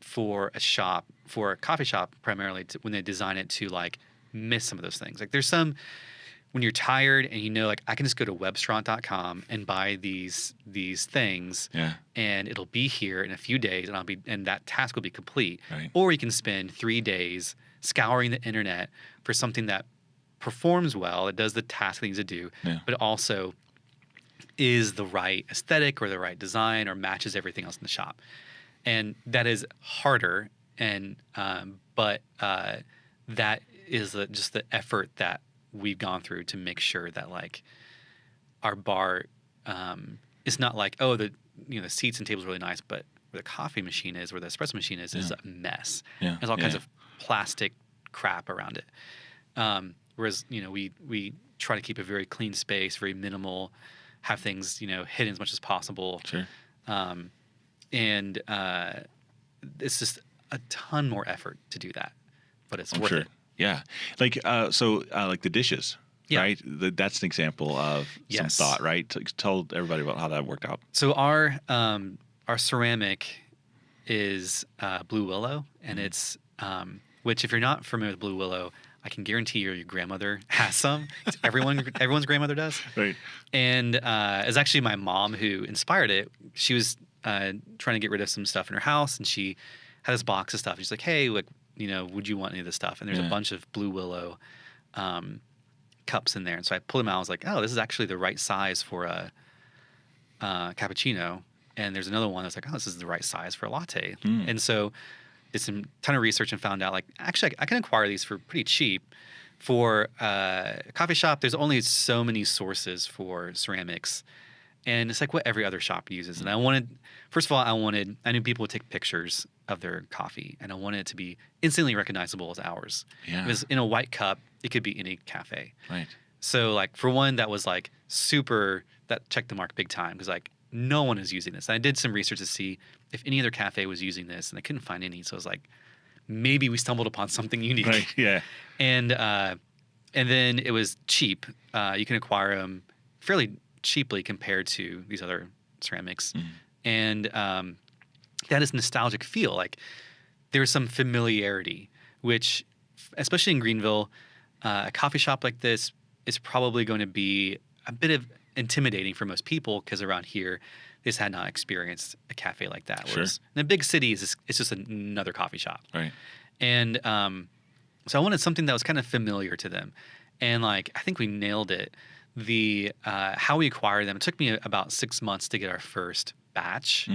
for a coffee shop primarily, when they design it, to like miss some of those things. Like there's some, when you're tired and you know, like I can just go to webstront.com and buy these things, and it'll be here in a few days, and that task will be complete. Right. Or you can spend 3 days scouring the internet for something that performs well, it does the task it needs to do, but it also is the right aesthetic or the right design or matches everything else in the shop. And that is harder, but that is just the effort that we've gone through to make sure that like our bar is not like, oh, the seats and tables are really nice, but where the coffee machine is, where the espresso machine is a mess. There's all kinds of plastic crap around it. Whereas we try to keep a very clean space, very minimal, have things hidden as much as possible. Sure. And it's just, a ton more effort to do that, but it's I'm worth sure. it. Yeah. Like, like the dishes, Yeah. right? That's an example of some Yes. thought, right? Tell everybody about how that worked out. So our ceramic is blue willow, and it's which, if you're not familiar with blue willow, I can guarantee your grandmother has some. Everyone's grandmother does. Right. And it's actually my mom who inspired it. She was trying to get rid of some stuff in her house, and she had this box of stuff. She's like, "Hey, like, would you want any of this stuff?" And there's a bunch of blue willow cups in there. And so I pulled them out. I was like, "Oh, this is actually the right size for a cappuccino." And there's another one that's like, "Oh, this is the right size for a latte." And so did some ton of research and found out, like, actually I can acquire these for pretty cheap. For a coffee shop, there's only so many sources for ceramics, and it's like what every other shop uses. And I knew people would take pictures of their coffee, and I wanted it to be instantly recognizable as ours. Yeah. Because in a white cup, it could be any cafe. Right. So, like, for one, that was like that checked the mark big time, because like no one is using this. And I did some research to see if any other cafe was using this, and I couldn't find any. So I was like, maybe we stumbled upon something unique. Right. Yeah. And then it was cheap. You can acquire them fairly cheaply compared to these other ceramics. And that is nostalgic feel. Like, there's some familiarity, which, especially in Greenville, a coffee shop like this is probably going to be a bit of intimidating for most people, because around here, they just had not experienced a cafe like that. Sure. Whereas in the big cities, it's just another coffee shop. Right. And so I wanted something that was kind of familiar to them. And like, I think we nailed it. The how we acquired them, it took me about 6 months to get our first batch.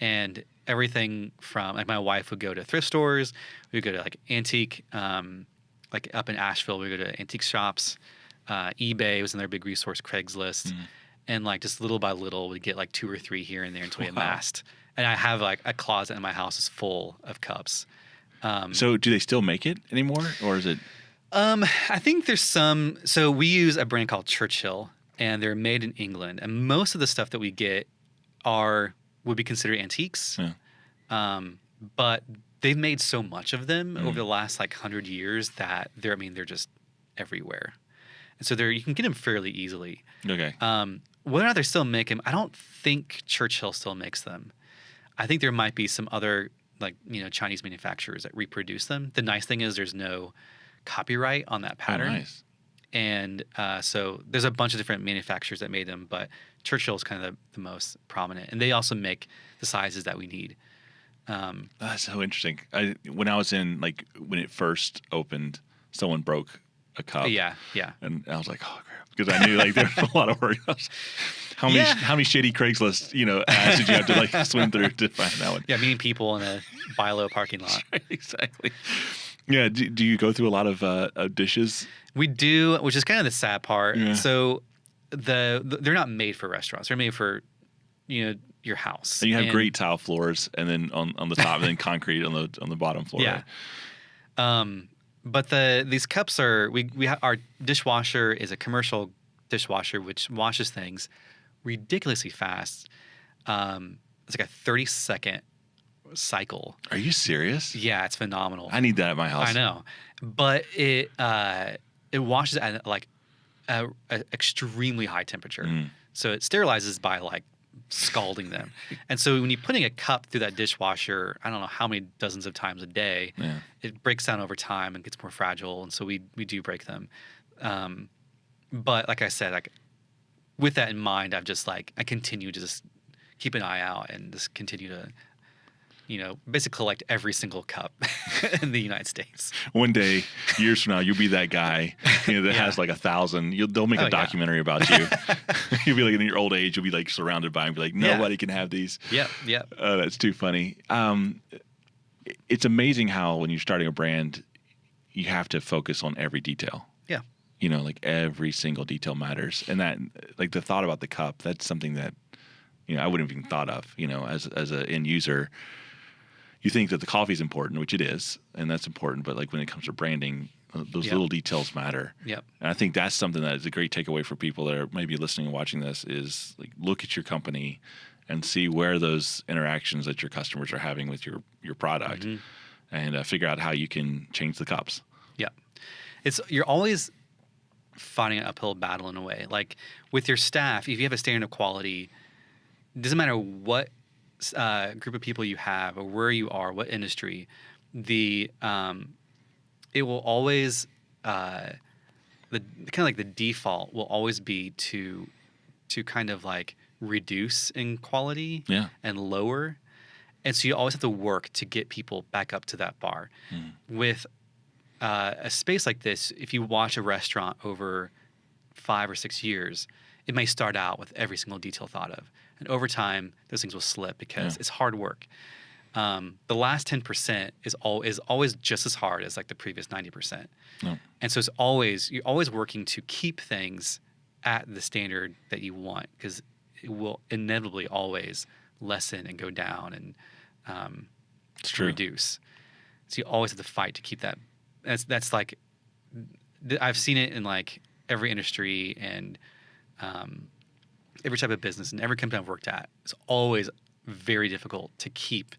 And everything from, like, my wife would go to thrift stores, we would go to like antique, like up in Asheville, we would go to antique shops. eBay was another big resource, Craigslist. And like, just little by little, we'd get like 2 or 3 here and there until we amassed. And I have like a closet in my house is full of cups. So do they still make it anymore, or is it? I think there's some. So we use a brand called Churchill, and they're made in England. And most of the stuff that we get would be considered antiques. Yeah. But they've made so much of them over the last like 100 years that they're just everywhere. And so you can get them fairly easily. Okay. Whether or not they still make them, I don't think Churchill still makes them. I think there might be some other, like, Chinese manufacturers that reproduce them. The nice thing is there's no copyright on that pattern. Oh, nice. And so there's a bunch of different manufacturers that made them, but Churchill is kind of the most prominent. And they also make the sizes that we need. That's so interesting. When I was when it first opened, someone broke a cup. Yeah. And I was like, oh crap, because I knew like there was a lot of work. How many shitty Craigslist ads did you have to like swim through to find that one? Yeah, meeting people in a buy low parking lot. Exactly. Yeah. Do you go through a lot of dishes? We do, which is kind of the sad part. Yeah. So they're not made for restaurants. They're made for your house. And you have great tile floors, and then on the top, and then concrete on the bottom floor. Yeah. Right? But these cups are our dishwasher is a commercial dishwasher which washes things ridiculously fast. It's like a 30-second cycle. Are you serious? Yeah, it's phenomenal. I need that at my house. I know, but it washes at like a extremely high temperature, so it sterilizes by like scalding them. And so when you're putting a cup through that dishwasher, I don't know how many dozens of times a day, it breaks down over time and gets more fragile. And so we do break them. But like I said, like with that in mind, I've just like, I continue to just keep an eye out and just continue to, basically collect every single cup in the United States. One day, years from now, you'll be that guy that has like 1,000. They'll make a documentary about you. You'll be like in your old age, you'll be like surrounded by them, be like, nobody can have these. Yep. That's too funny. It's amazing how when you're starting a brand, you have to focus on every detail. Yeah. Like every single detail matters. And that, like the thought about the cup, that's something that, I wouldn't have even thought of, as an end user. You think that the coffee is important, which it is, and that's important. But like when it comes to branding, those little details matter. Yep. And I think that's something that is a great takeaway for people that are maybe listening and watching this is like look at your company and see where those interactions that your customers are having with your product. and figure out how you can change the cups. Yeah. You're always fighting an uphill battle in a way. Like with your staff, if you have a standard of quality, it doesn't matter what group of people you have or where you are, what industry, it will always the kind of like the default will always be to kind of like reduce in quality and lower. And so you always have to work to get people back up to that bar. With a space like this, if you watch a restaurant over 5 or 6 years, it may start out with every single detail thought of. And over time, those things will slip because it's hard work. The last 10% is always just as hard as like the previous 90%. No. And so you're always working to keep things at the standard that you want, because it will inevitably always lessen and go down and reduce. So you always have to fight to keep that. That's like, I've seen it in like every industry and every type of business and every company I've worked at. It's always very difficult to keep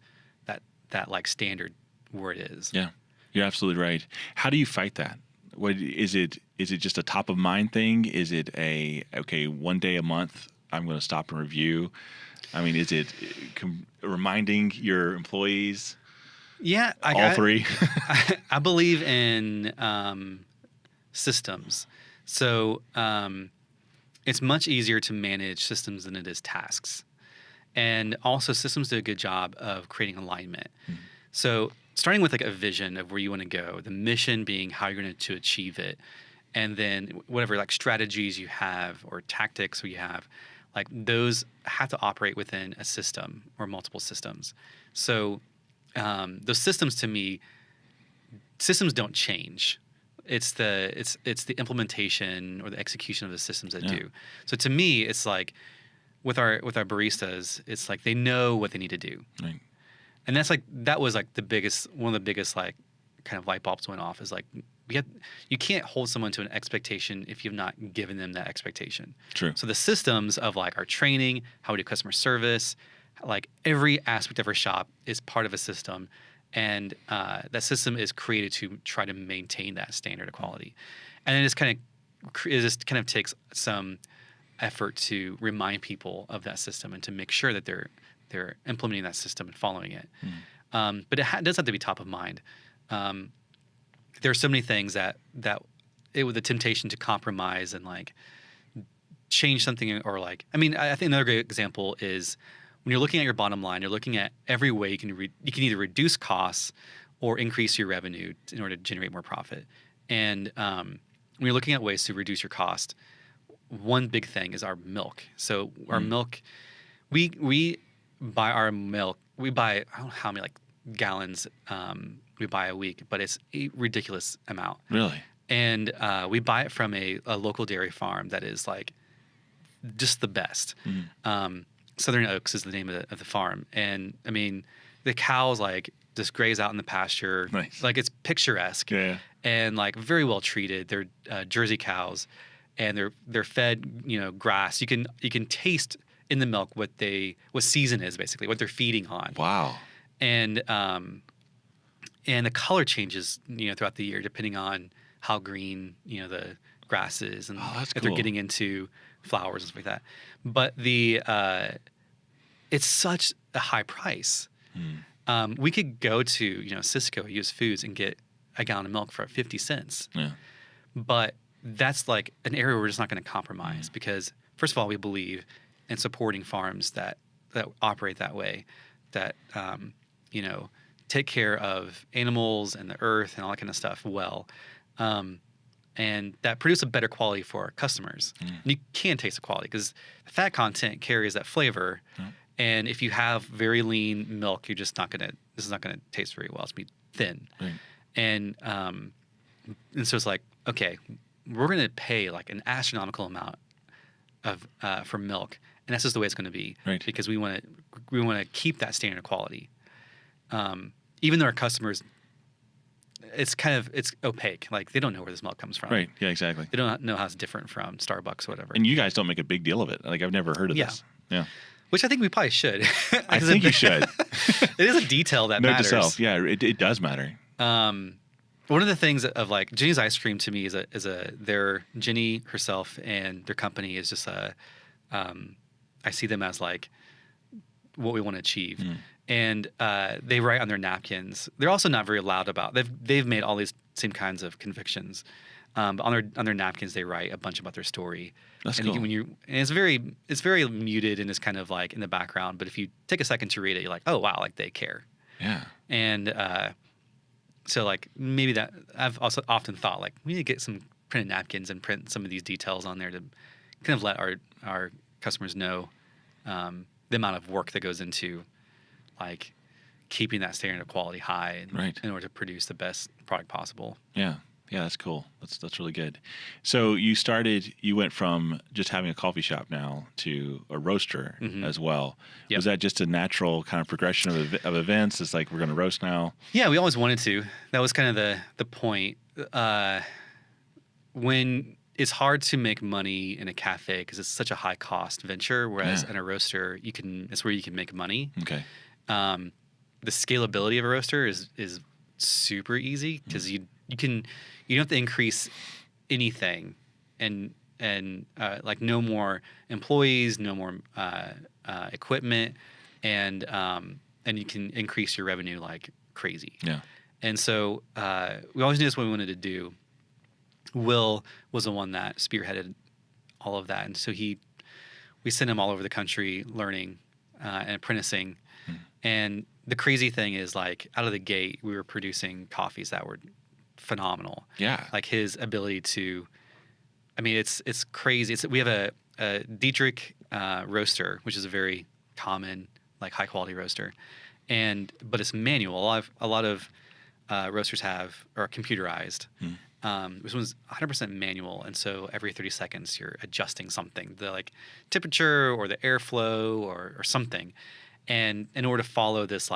that like standard where it is. Yeah, you're absolutely right. How do you fight that? What is it? Is it just a top of mind thing? Is it one day a month I'm going to stop and review? I mean, is it reminding your employees? Yeah, all three. I believe in systems. So it's much easier to manage systems than it is tasks. And also systems do a good job of creating alignment. So starting with like a vision of where you want to go, the mission being how you're going to achieve it, and then whatever like strategies you have or tactics you have, like those have to operate within a system or multiple systems. So those systems, to me, systems don't change. It's the implementation or the execution of the systems that do. So to me, it's like with our baristas, it's like they know what they need to do. Right. And that was like one of the biggest like kind of light bulbs went off, is like you can't hold someone to an expectation if you've not given them that expectation. True. So the systems of like our training, how we do customer service, like every aspect of our shop is part of a system, and that system is created to try to maintain that standard of quality. And then it just kind of takes some effort to remind people of that system and to make sure that they're implementing that system and following it. But it does have to be top of mind. There are so many things that with the temptation to compromise and like change something, or like, I mean, I think another great example is when you're looking at your bottom line, you're looking at every way you can either reduce costs or increase your revenue in order to generate more profit. And when you're looking at ways to reduce your cost, one big thing is our milk. So our milk, we buy our milk. We buy, I don't know how many like gallons we buy a week, but it's a ridiculous amount. Really? And we buy it from a local dairy farm that is like just the best. Southern Oaks is the name of the farm. And I mean, the cows like just graze out in the pasture. Nice. Like it's picturesque. Yeah. And like very well treated. They're Jersey cows, and they're fed, grass. You can taste in the milk what season is, basically what they're feeding on. Wow. And the color changes, throughout the year depending on how green, the grass is, and if they're getting into flowers and stuff like that. But it's such a high price. We could go to Sysco, US Foods, and get a gallon of milk for 50 cents. Yeah. But that's like an area we're just not going to compromise, because first of all, we believe in supporting farms that operate that way, that take care of animals and the earth and all that kind of stuff well. And that produce a better quality for our customers. And you can taste the quality because the fat content carries that flavor. And if you have very lean milk, this is not going to taste very well. It's going to be thin. Right. And so it's like, okay, we're going to pay like an astronomical amount for milk, and that's just the way it's going to be. Right. Because we want to keep that standard of quality. Even though our customers, it's opaque. Like they don't know where this milk comes from. Right. Yeah, exactly. They don't know how it's different from Starbucks or whatever. And you guys don't make a big deal of it. Like I've never heard of this. Yeah. which I think we probably should. I think you should. It is a detail that Note matters. to self. Yeah, it does matter. One of the things of like Ginny's Ice Cream to me is their Ginny herself and their company is just I see them as like what we want to achieve. And they write on their napkins. They're also not very loud about. They've made all these same kinds of convictions. But on their napkins, they write a bunch about their story. That's and cool. and it's very muted and it's kind of like in the background. But if you take a second to read it, you're like, oh wow, like they care. Yeah. And so like maybe that I've also often thought like we need to get some printed napkins and print some of these details on there to kind of let our customers know the amount of work that goes into like keeping that standard of quality high in order to produce the best product possible. Yeah. Yeah, that's cool. That's really good. So you went from just having a coffee shop now to a roaster as well. Yep. Was that just a natural kind of progression of events? It's like, we're going to roast now? Yeah, we always wanted to. That was kind of the point. When it's hard to make money in a cafe because it's such a high cost venture, whereas in a roaster, it's where you can make money. Okay. The scalability of a roaster is super easy because you don't have to increase anything and like no more employees, no more equipment, and you can increase your revenue like crazy. Yeah. And so we always knew that's what we wanted to do. Will was the one that spearheaded all of that, and so we sent him all over the country learning and apprenticing. And the crazy thing is, like, out of the gate, we were producing coffees that were phenomenal. Yeah. Like his ability to, I mean, it's crazy. We have a Dietrich roaster, which is a very common, like, high quality roaster, but it's manual. A lot of roasters are computerized. This one's 100% manual, and so every 30 seconds you're adjusting something, the like temperature or the airflow or something. And in order to follow this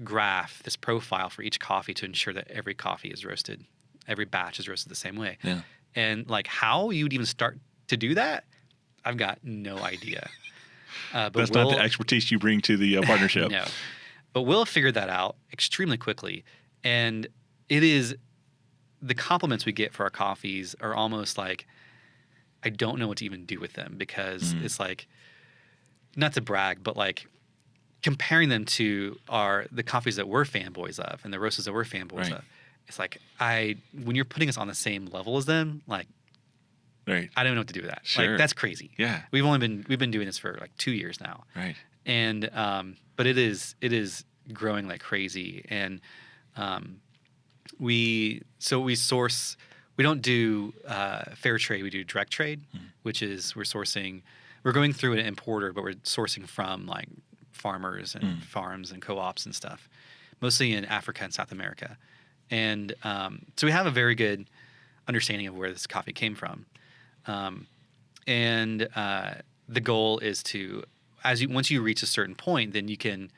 graph, this profile for each coffee to ensure that every coffee is roasted, every batch is roasted the same way. Yeah. And like how you would even start to do that, I've got no idea. But that's not the expertise you bring to the partnership. No. But Will figured that out extremely quickly. And it is the compliments we get for our coffees are almost like I don't know what to even do with them because it's like, not to brag, but like comparing them to the coffees that we're fanboys of and the roasters that we're fanboys of, it's like when you're putting us on the same level as them, like I don't know what to do with that. Sure. Like that's crazy. Yeah. We've been doing this for like 2 years now. Right. And but it is growing like crazy. And we source. We don't do fair trade. We do direct trade, which is we're going through an importer, but we're sourcing from like farmers and farms and co-ops and stuff, mostly in Africa and South America. And so we have a very good understanding of where this coffee came from. And the goal is to, once you reach a certain point, then you can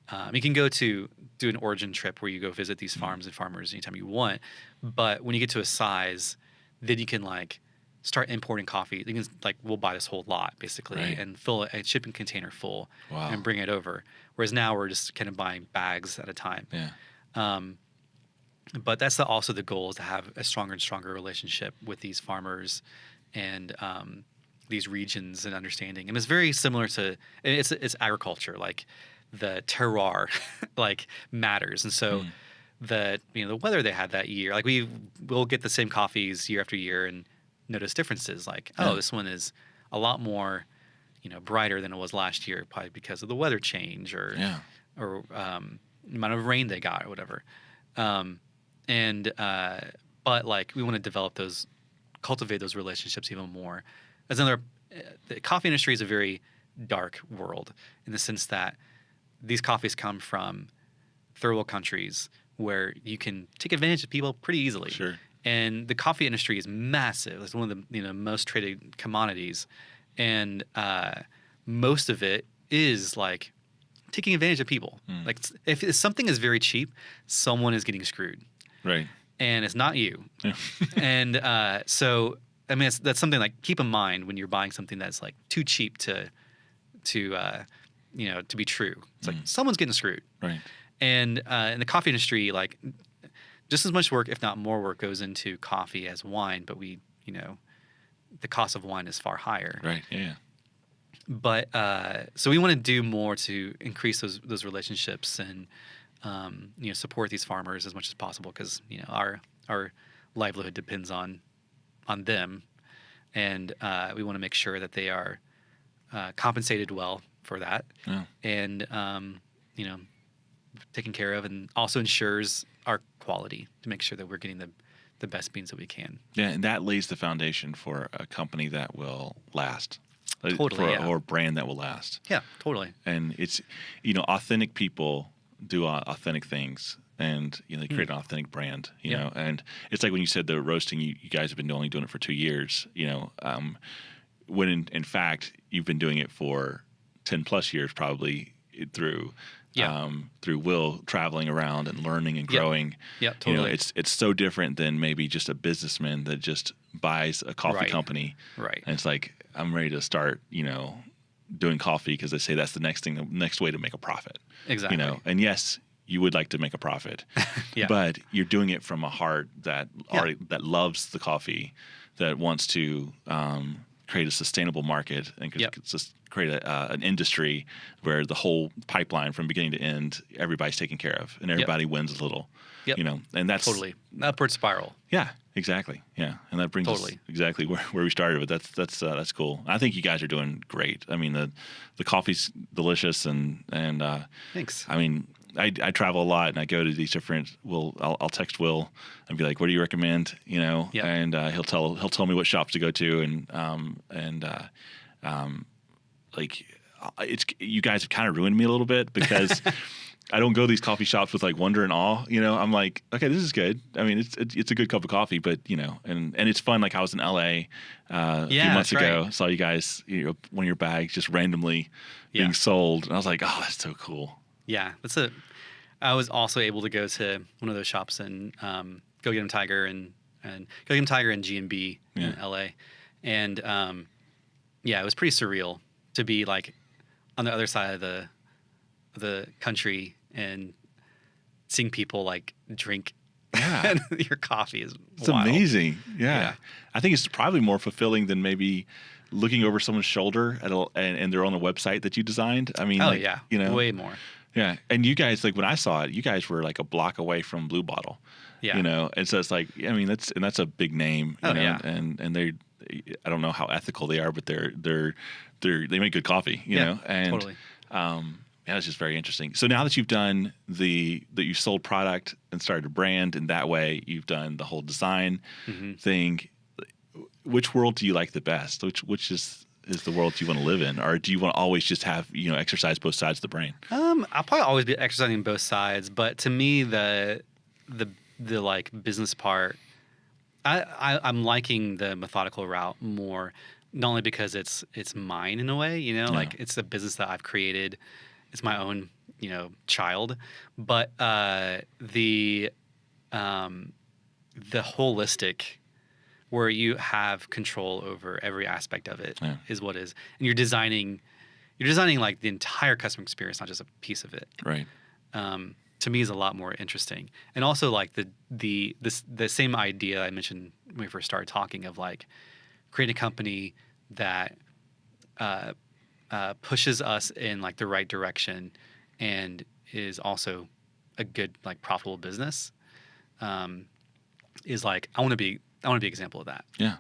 go to do an origin trip where you go visit these farms and farmers anytime you want. But when you get to a size, then you can like start importing coffee. You can like, we'll buy this whole lot basically and fill a shipping container full and bring it over. Whereas now we're just kind of buying bags at a time. Yeah. But that's also the goal, is to have a stronger and stronger relationship with these farmers and these regions and understanding. And it's very similar to it's agriculture. Like the terroir like matters. And so the weather they had that year, like we'll get the same coffees year after year and notice differences. Like, this one is a lot more, brighter than it was last year, probably because of the weather change or amount of rain they got or whatever. But like we want to cultivate those relationships even more. The coffee industry is a very dark world in the sense that these coffees come from third world countries where you can take advantage of people pretty easily. Sure. And the coffee industry is massive. It's one of the most traded commodities, and most of it is like taking advantage of people. Like if something is very cheap, someone is getting screwed. Right. And it's not you. Yeah. And so I mean that's something like keep in mind when you're buying something that's like too cheap to to be true. It's like someone's getting screwed. Right. And in the coffee industry, like just as much work, if not more work, goes into coffee as wine, but the cost of wine is far higher. Right. Yeah. But so we want to do more to increase those relationships and support these farmers as much as possible, because our livelihood depends on them, and we want to make sure that they are compensated well for that, and taken care of, and also ensures our quality to make sure that we're getting the best beans that we can. Yeah, and that lays the foundation for a company that will last. Totally, or a brand that will last. Yeah, totally. And it's, authentic people do authentic things, and they create an authentic brand. You know, and it's like when you said the roasting, you guys have been only doing it for 2 years. When in fact you've been doing it for 10 plus years, probably through Will traveling around and learning and growing. Yeah, totally. It's so different than maybe just a businessman that just buys a coffee company. Right. And it's like, I'm ready to start, doing coffee because they say that's the next way to make a profit. Exactly. And yes, you would like to make a profit, but you're doing it from a heart that that loves the coffee, that wants to create a sustainable market and just create an industry where the whole pipeline from beginning to end, everybody's taken care of and everybody wins a little. And that's totally upward spiral. Yeah, exactly. Yeah, and that brings us exactly where we started. But that's cool. I think you guys are doing great. I mean, the coffee's delicious, and thanks. I mean, I travel a lot, and I go to these different. I'll text Will and be like, "What do you recommend?" And he'll tell me what shops to go to, like it's you guys have kind of ruined me a little bit because. I don't go to these coffee shops with like wonder and awe. I'm like, okay, this is good. I mean, it's a good cup of coffee, but and it's fun. Like I was in LA a few months ago, saw you guys, one of your bags just randomly being sold, and I was like, oh, that's so cool. Yeah, I was also able to go to one of those shops and Go Get 'em Tiger and Go Get 'em Tiger and G&B in LA, and it was pretty surreal to be like on the other side of the country and seeing people like drink your coffee is wild. Amazing. Yeah. I think it's probably more fulfilling than maybe looking over someone's shoulder and they're on a website that you designed. I mean, way more. Yeah. And you guys, like when I saw it, you guys were like a block away from Blue Bottle. Yeah. And so it's like, I mean, that's a big name. And they, I don't know how ethical they are, but they make good coffee, know, and totally. It's just very interesting. So now that you've done that you've sold product and started a brand, and that way you've done the whole design thing. Which world do you like the best? Which is the world you want to live in, or do you want to always just have exercise both sides of the brain? I'll probably always be exercising both sides, but to me the like business part, I'm liking the methodical route more, not only because it's mine in a way, like it's a business that I've created. It's my own, child, but the holistic, where you have control over every aspect of it, is what is, and you're designing like the entire customer experience, not just a piece of it. Right. To me, is a lot more interesting, and also like the same idea I mentioned when we first started talking of like creating a company that. Pushes us in like the right direction, and is also a good like profitable business. Is like I want to be an example of that. Yeah,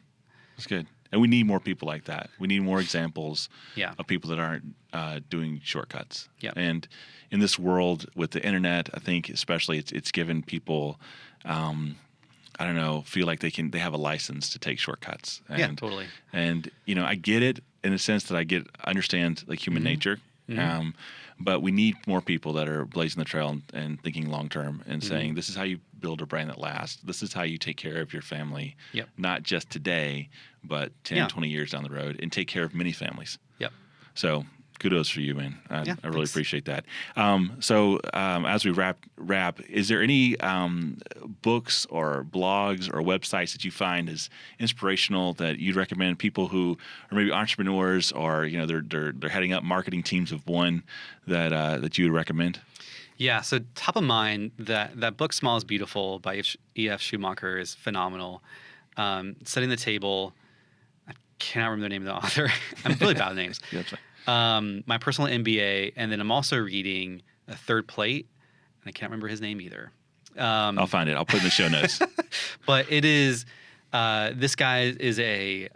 that's good. And we need more people like that. We need more examples of people that aren't doing shortcuts. Yeah. And in this world with the internet, I think especially it's given people. I don't know, feel like they have a license to take shortcuts. And, totally. And I get it in a sense that I understand like human nature. But we need more people that are blazing the trail and thinking long term and saying, this is how you build a brand that lasts. This is how you take care of your family, not just today, but 10, 20 years down the road, and take care of many families. Yep. So kudos for you, man. I really thanks. appreciate that. As we wrap, is there any books or blogs or websites that you find as inspirational that you'd recommend people who are maybe entrepreneurs or they're heading up marketing teams of one that you would recommend? Yeah, so top of mind, that book "Small is Beautiful" by E.F. Schumacher is phenomenal. Setting the Table, I cannot remember the name of the author. I'm really bad with names. Yeah, that's fine. My personal MBA, and then I'm also reading A Third Plate, and I can't remember his name either. I'll find it. I'll put it in the show notes. But it is, this guy is a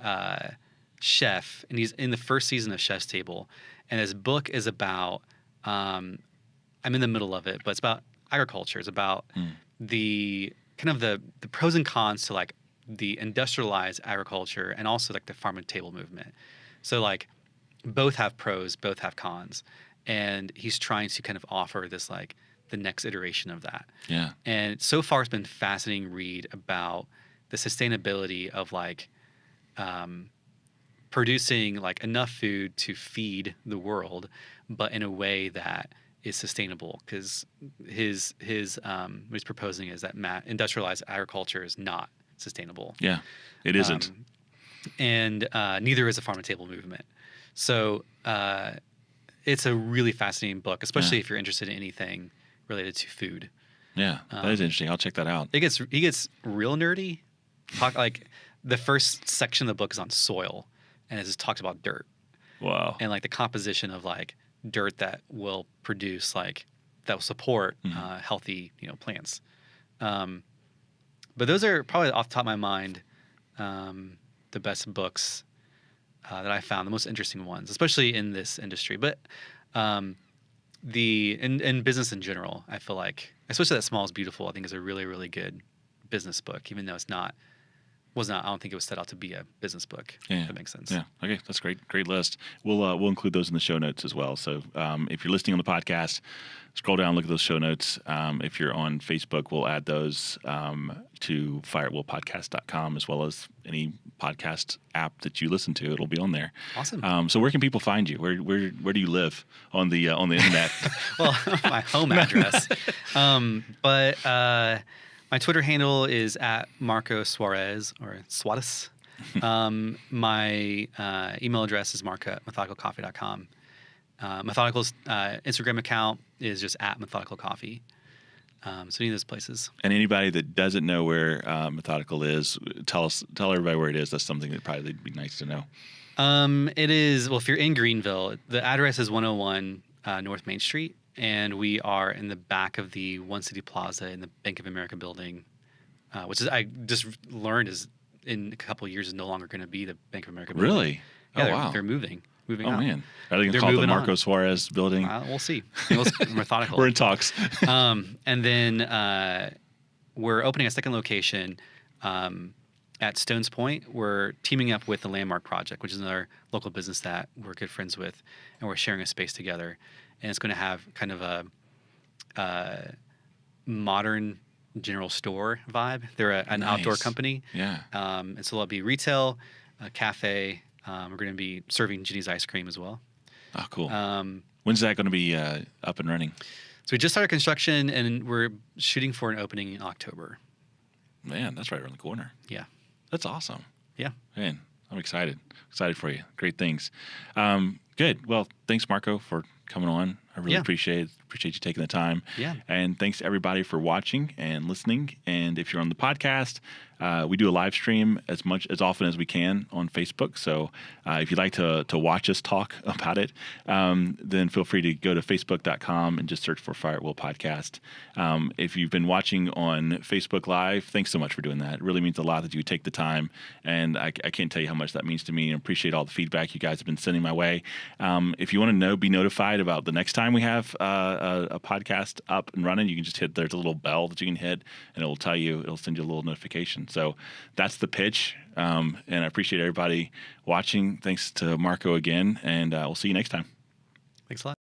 chef, and he's in the first season of Chef's Table, and his book is about, I'm in the middle of it, but it's about agriculture. It's about the kind of the pros and cons to like the industrialized agriculture and also like the farm to table movement. So like both have pros, both have cons. And he's trying to kind of offer this like the next iteration of that. Yeah. And so far it's been fascinating read about the sustainability of like producing like enough food to feed the world, but in a way that is sustainable, because his what he's proposing is that industrialized agriculture is not sustainable. Yeah, it isn't. And neither is the farm to table movement. So it's a really fascinating book, especially if you're interested in anything related to food. Yeah, that is interesting. I'll check that out. He gets real nerdy. Like the first section of the book is on soil, and it just talks about dirt. Wow. And like the composition of like dirt that will produce like that will support healthy plants. But those are probably off the top of my mind the best books that I found, the most interesting ones, especially in this industry. But in business in general, I feel like, especially that Small is Beautiful, I think is a really, really good business book, even though I don't think it was set out to be a business book. Yeah. If that makes sense. Yeah. Okay. That's great. Great list. We'll include those in the show notes as well. So if you're listening on the podcast, scroll down, look at those show notes. If you're on Facebook, we'll add those to fireatwillpodcast.com, as well as any podcast app that you listen to. It'll be on there. Awesome. So where can people find you? Where do you live on the internet? Well, my home address. But my Twitter handle is at Marco Suarez or Suarez. My email address is marco@methodicalcoffee.com. Methodical's Instagram account is just at methodicalcoffee. So any of those places. And anybody that doesn't know where Methodical is, tell everybody where it is. That's something that probably would be nice to know. It is, well, if you're in Greenville, the address is 101 North Main Street. And we are in the back of the One City Plaza in the Bank of America building, which is, I just learned is in a couple of years is no longer going to be the Bank of America building. Really? Yeah, wow. They're moving Oh, out. man. Are they going to call it the Marco Suarez building? We'll see. It's Methodical. We're in talks. And then we're opening a second location at Stones Point. We're teaming up with the Landmark Project, which is another local business that we're good friends with, and we're sharing a space together. And it's going to have kind of a modern general store vibe. They're an outdoor company. Yeah. And so there'll be retail, a cafe. We're going to be serving Ginny's ice cream as well. Oh, cool. When's that going to be up and running? So we just started construction, and we're shooting for an opening in October. Man, that's right around the corner. Yeah. That's awesome. Yeah. Man, I'm excited. Excited for you. Great things. Good. Well, thanks, Marco, for coming on. I really appreciate you taking the time. Yeah. And thanks to everybody for watching and listening. And if you're on the podcast, we do a live stream as often as we can on Facebook. So if you'd like to watch us talk about it, then feel free to go to facebook.com and just search for Fire at Will Podcast. If you've been watching on Facebook Live, thanks so much for doing that. It really means a lot that you take the time. And I can't tell you how much that means to me, and appreciate all the feedback you guys have been sending my way. If you want to be notified about the next time we have a podcast up and running, you can just there's a little bell that you can hit, and it'll send you a little notification. So that's the pitch. And I appreciate everybody watching. Thanks to Marco again, and we'll see you next time. Thanks a lot.